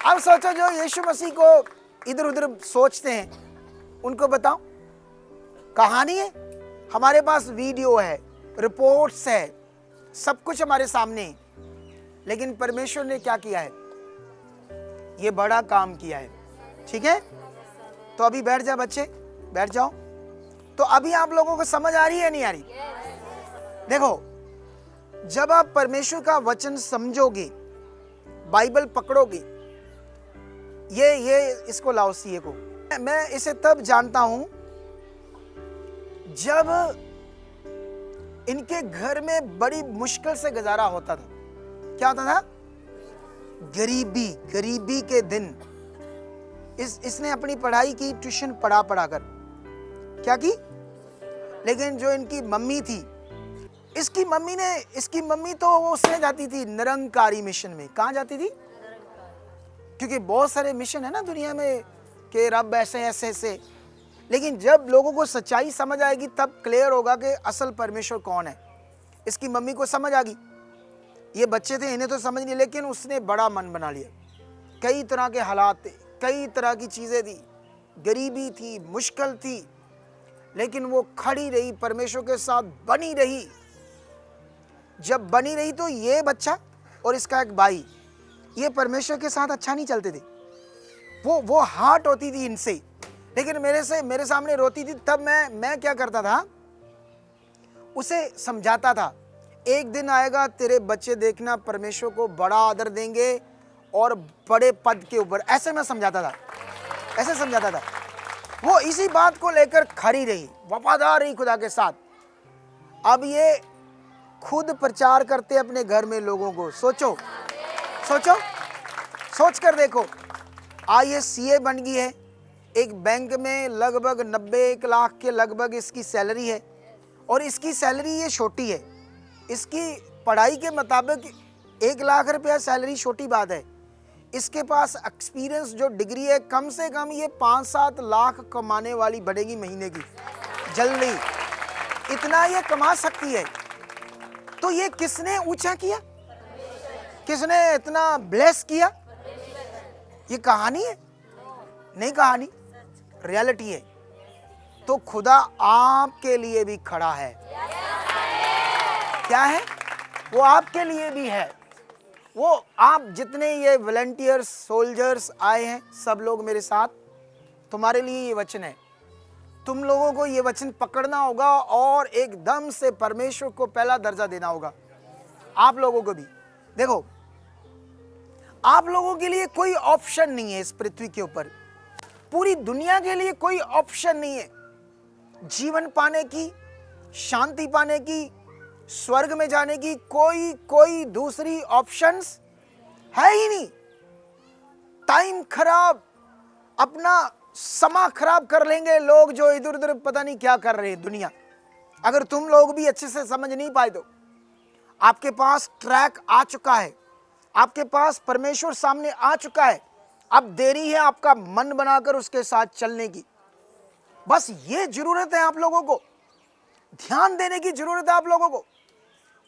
अब सोचो जो यीशु मसीह को इधर उधर सोचते हैं उनको बताओ। कहानी है, हमारे पास वीडियो है, रिपोर्ट्स है, सब कुछ हमारे सामने है। लेकिन परमेश्वर ने क्या किया है? ये बड़ा काम किया है, ठीक है? तो अभी बैठ जाओ बच्चे, बैठ जाओ। तो अभी आप लोगों को समझ आ रही है नहीं आ रही? देखो, जब आप परमेश्वर का वचन समझोगे, बाइबल पकड़ोगे, ये इसको लाओ सीए को। मैं इसे तब जानता हूं जब इनके घर में बड़ी मुश्किल से गुजारा होता था। क्या होता था? गरीबी के दिन। इसने अपनी पढ़ाई की, ट्यूशन पढ़ा कर क्या की। लेकिन जो इनकी मम्मी थी, इसकी मम्मी तो उसमें जाती थी निरंकारी मिशन में। कहाँ जाती थी? क्योंकि बहुत सारे मिशन है ना दुनिया में कि रब ऐसे ऐसे। लेकिन जब लोगों को सच्चाई समझ आएगी तब क्लियर होगा कि असल परमेश्वर कौन है। इसकी मम्मी को समझ आ गई। ये बच्चे थे, इन्हें तो समझ नहीं, लेकिन उसने बड़ा मन बना लिया। कई तरह के हालात थे, कई तरह की चीजें थी, गरीबी थी, मुश्किल थी, लेकिन वो खड़ी रही, परमेश्वर के साथ बनी रही। जब बनी रही तो ये बच्चा और इसका एक भाई, ये परमेश्वर के साथ अच्छा नहीं चलते थे। वो हार्ट होती थी इनसे, लेकिन मेरे सामने रोती थी। तब मैं क्या करता था? उसे समझाता था, एक दिन आएगा तेरे बच्चे देखना परमेश्वर को बड़ा आदर देंगे और बड़े पद के ऊपर। ऐसे मैं समझाता था। वो इसी बात को लेकर खड़ी रही, वफादार रही खुदा के साथ। अब ये खुद प्रचार करते अपने घर में लोगों को। सोच कर देखो। आज ये सीए बन गई है, एक बैंक में लगभग 90 लाख के लगभग इसकी सैलरी है। और इसकी सैलरी ये छोटी है, इसकी पढ़ाई के मुताबिक 1 लाख रुपया सैलरी छोटी बात है। इसके पास एक्सपीरियंस जो डिग्री है, कम से कम ये 5-7 लाख कमाने वाली बढ़ेगी महीने की, जल्दी इतना ये कमा सकती है। तो ये किसने ऊंचा किया? किसने इतना ब्लेस किया? ये कहानी है? नहीं कहानी, रियलिटी है। तो खुदा आपके लिए भी खड़ा है। क्या है? वो आपके लिए भी है। वो आप जितने ये वॉलंटियर्स, सोल्जर्स आए हैं, सब लोग मेरे साथ, तुम्हारे लिए ये वचन है। तुम लोगों को ये वचन पकड़ना होगा और एकदम से परमेश्वर को पहला दर्जा देना होगा। आप लोगों को भी देखो, आप लोगों के लिए कोई ऑप्शन नहीं है इस पृथ्वी के ऊपर। पूरी दुनिया के लिए कोई ऑप्शन नहीं है जीवन पाने की, शांति पाने की, स्वर्ग में जाने की। कोई दूसरी ऑप्शंस है ही नहीं। टाइम खराब, अपना समा खराब कर लेंगे लोग जो इधर उधर पता नहीं क्या कर रहे हैं दुनिया। अगर तुम लोग भी अच्छे से समझ नहीं पाए तो आपके पास ट्रैक आ चुका है, आपके पास परमेश्वर सामने आ चुका है। अब देरी है आपका मन बनाकर उसके साथ चलने की। बस ये जरूरत है आप लोगों को, ध्यान देने की जरूरत है आप लोगों को।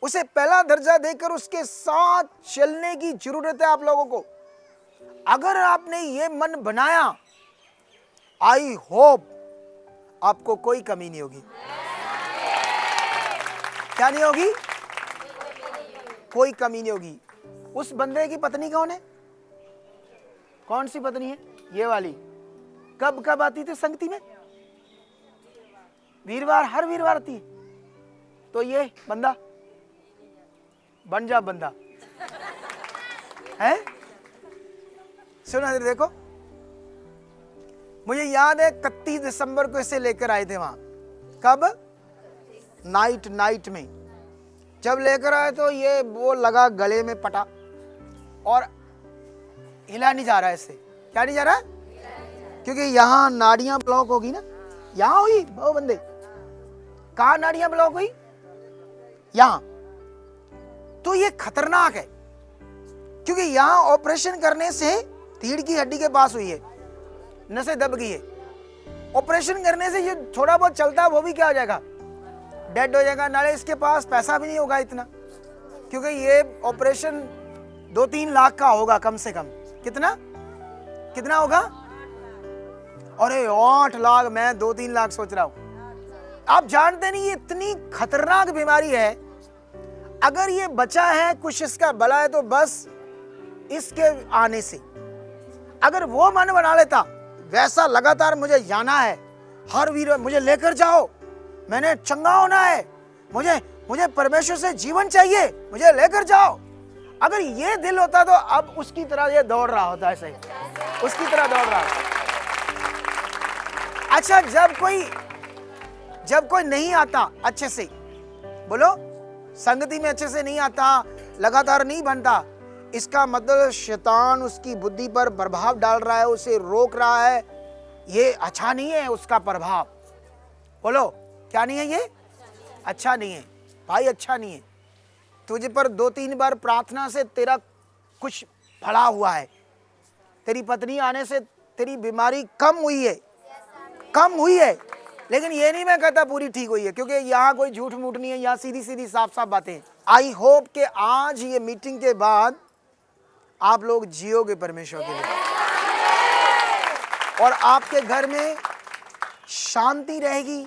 उसे पहला दर्जा देकर उसके साथ चलने की जरूरत है आप लोगों को। अगर आपने ये मन बनाया, आई होप आपको कोई कमी नहीं होगी। क्या नहीं होगी? कोई कमी नहीं होगी। उस बंदे की पत्नी कौन है? कौन सी पत्नी है? ये वाली। कब आती थी संगति में? वीरवार, हर वीरवार आती है। तो ये बंदा बन जा बंदा है। सुना देखो, मुझे याद है 31 दिसंबर को इसे लेकर आए थे वहां। कब? नाइट में जब लेकर आए तो ये वो लगा गले में पटा और हिला नहीं जा रहा है इससे। क्या नहीं जा रहा? क्योंकि यहां नाड़ियां ब्लॉक होगी ना। यहां हुई वो बंदे, कहां नाड़ियां ब्लॉक हुई? यहां। तो ये खतरनाक है, क्योंकि यहां ऑपरेशन करने से रीढ़ की हड्डी के पास हुई है, नसें दब गई है। ऑपरेशन करने से ये थोड़ा बहुत चलता है वो भी क्या हो जाएगा, डेड हो जाएगा। नाले इसके पास पैसा भी नहीं होगा इतना, क्योंकि ये ऑपरेशन 2-3 लाख का होगा कम से कम। कितना कितना होगा? अरे 8 लाख, मैं 2-3 लाख सोच रहा हूं। आप जानते नहीं ये इतनी खतरनाक बीमारी है। अगर ये बचा है, कुछ इसका भला है, तो बस इसके आने से अगर वो मन बना लेता वैसा लगातार मुझे जाना है, हर वीर मुझे लेकर जाओ, मैंने चंगा होना है, मुझे परमेश्वर से जीवन चाहिए, मुझे लेकर जाओ। अगर ये दिल होता तो अब उसकी तरह ये दौड़ रहा होता, ऐसे उसकी तरह दौड़ रहा होता। अच्छा, जब कोई नहीं आता अच्छे से, बोलो, संगति में अच्छे से नहीं आता, लगातार नहीं बनता, इसका मतलब शैतान उसकी बुद्धि पर प्रभाव डाल रहा है, उसे रोक रहा है। ये अच्छा नहीं है उसका प्रभाव। बोलो, क्या नहीं है? ये अच्छा नहीं है भाई, अच्छा नहीं है। तुझे पर 2-3 बार प्रार्थना से तेरा कुछ भला हुआ है, तेरी पत्नी आने से तेरी बीमारी कम हुई है, लेकिन ये नहीं मैं कहता पूरी ठीक हुई है, क्योंकि यहाँ कोई झूठ मूठ नहीं है, यहाँ सीधी सीधी साफ साफ बातें हैं। आई होप कि आज ये मीटिंग के बाद आप लोग जियोगे परमेश्वर के लिए, और आपके घर में शांति रहेगी,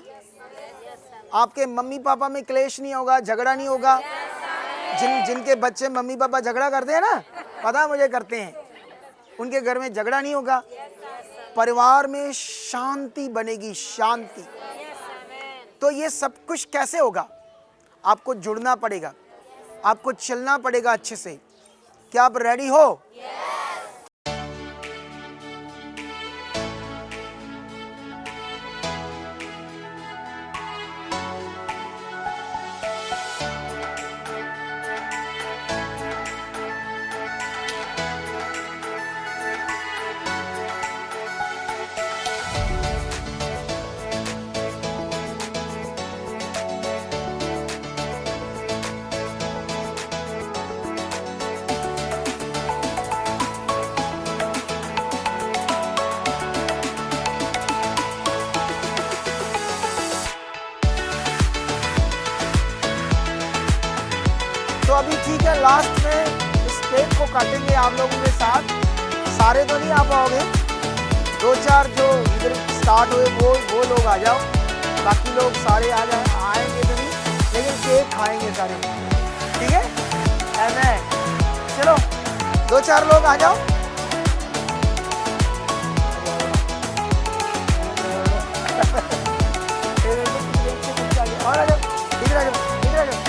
आपके मम्मी पापा में क्लेश नहीं होगा, झगड़ा नहीं होगा। जिनके बच्चे मम्मी पापा झगड़ा करते हैं ना, पता मुझे करते हैं, उनके घर में झगड़ा नहीं होगा, परिवार में शांति बनेगी, शांति। तो ये सब कुछ कैसे होगा? आपको जुड़ना पड़ेगा, आपको चलना पड़ेगा अच्छे से। क्या आप रेडी हो? तो अभी ठीक है, लास्ट में इस केक को काटेंगे आप लोगों के साथ। सारे तो नहीं आ पाओगे, 2-4 जो इधर स्टार्ट हुए वो लोग आ जाओ, बाकी लोग सारे आएंगे तो नहीं, लेकिन केक खाएंगे सारे, ठीक है? आमेन। चलो 2-4 लोग आ जाओ। और आ जाओ, इधर आ जाओ, इधर आ जाओ।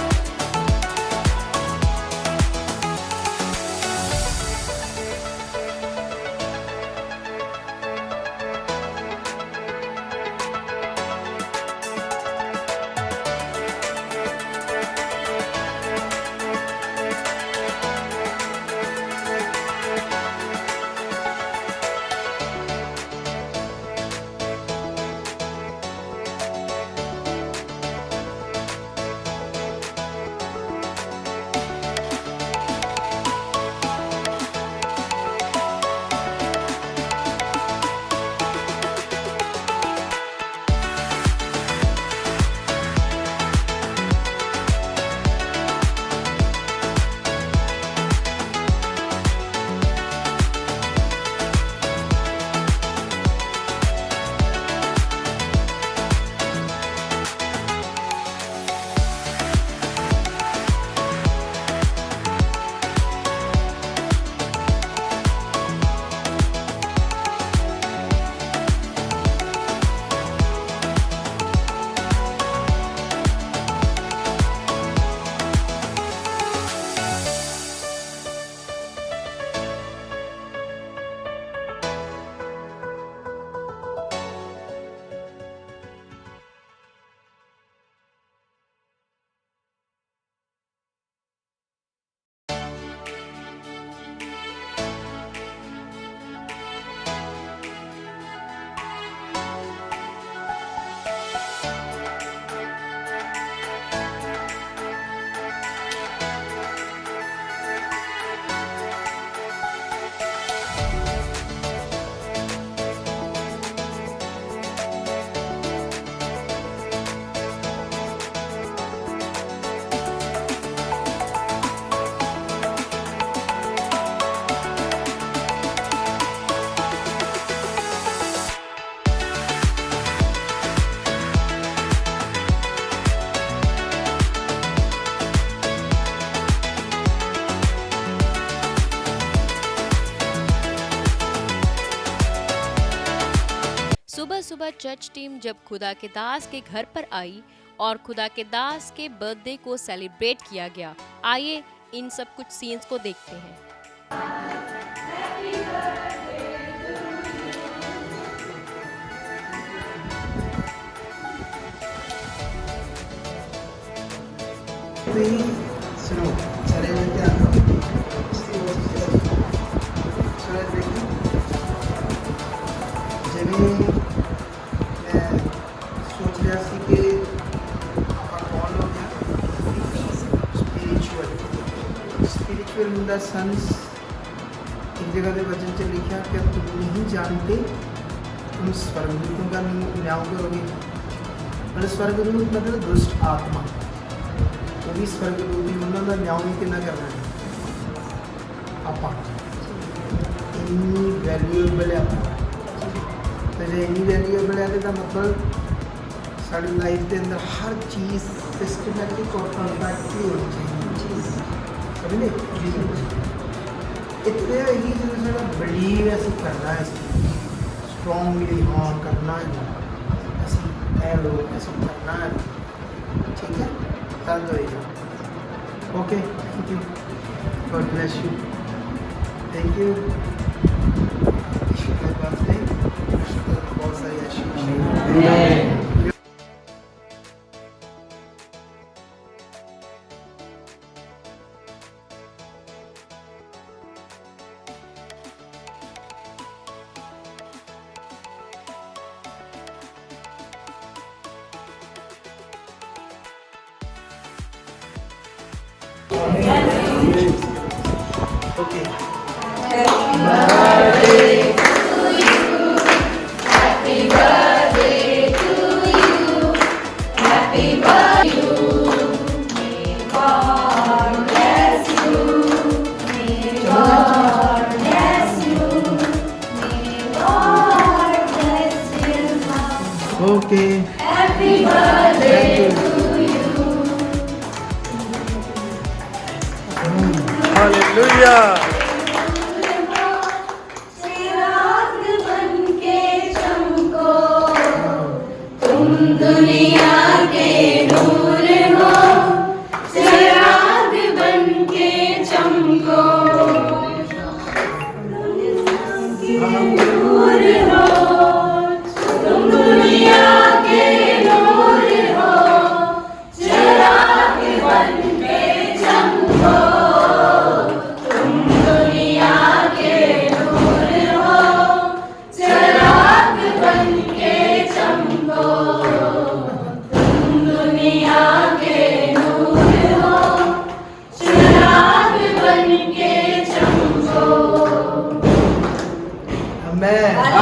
वह चर्च टीम जब खुदा के दास के घर पर आई और खुदा के दास के बर्थडे को सेलिब्रेट किया गया। आइए इन सब कुछ सीन्स को देखते हैं। सुनो चले क्या जिमें मैं सोच रहा सी कि कौन हो गया स्पिरिचुअल इन द सेंस एक जगह के वचन से लिखा कि तुम नहीं जानते तुम स्वर्गदूतों का न्याय करोगे। मतलब स्वर्गदूत मतलब दुष्ट आत्मा, वो भी स्वर्गदूत ही उन्होंने न्याय नहीं कितना करना है। ਆਪਾਂ ਇੰਨੀ ਵੈਲਿਊਏਬਲ ਹੈ ਤੇ ਜੇ ਇੰਨੀ ਵੈਲਿਊਏਬਲ ਹੈ ਤਾਂ ਮਤਲਬ ਸਾਡੀ ਲਾਈਫ ਦੇ ਅੰਦਰ ਹਰ ਚੀਜ਼ ਸਿਸਟਮੈਟਿਕ ਔਰ ਪਰਫੈਕਟਲੀ ਹੋਣੀ ਚਾਹੀਦੀ ਸਮਝੇ। ਇੱਥੇ ਇਹੀ ਜਦੋਂ ਸਾਡਾ ਬਲੀਵ ਅਸੀਂ ਕਰਨਾ ਹੈ ਸਟਰੋਂਗਲੀ ਹਾਂ ਕਰਨਾ ਹੈ ਅਸੀਂ ਇਹ ਲੋਕ ਅਸੀਂ ਕਰਨਾ ਹੈ ਠੀਕ ਹੈ ਤਾਂ ਹੋਏਗਾ। Okay thank you God bless you. Thank you. Ishwar birthday. बहुत सारी आशीष। Okay. Okay. Happy birthday to you. Hallelujah. चिराग बनके चमको, तुम दुनिया के नूर हो। चिराग बनके चमको, नूर हो। तुम दुनिया के नूर हो। चिराग बनके चमको, तुम दुनिया के नूर हो। चिराग बनके चमको, तुम दुनिया के नूर हो। चिराग बनके चमको। Amen.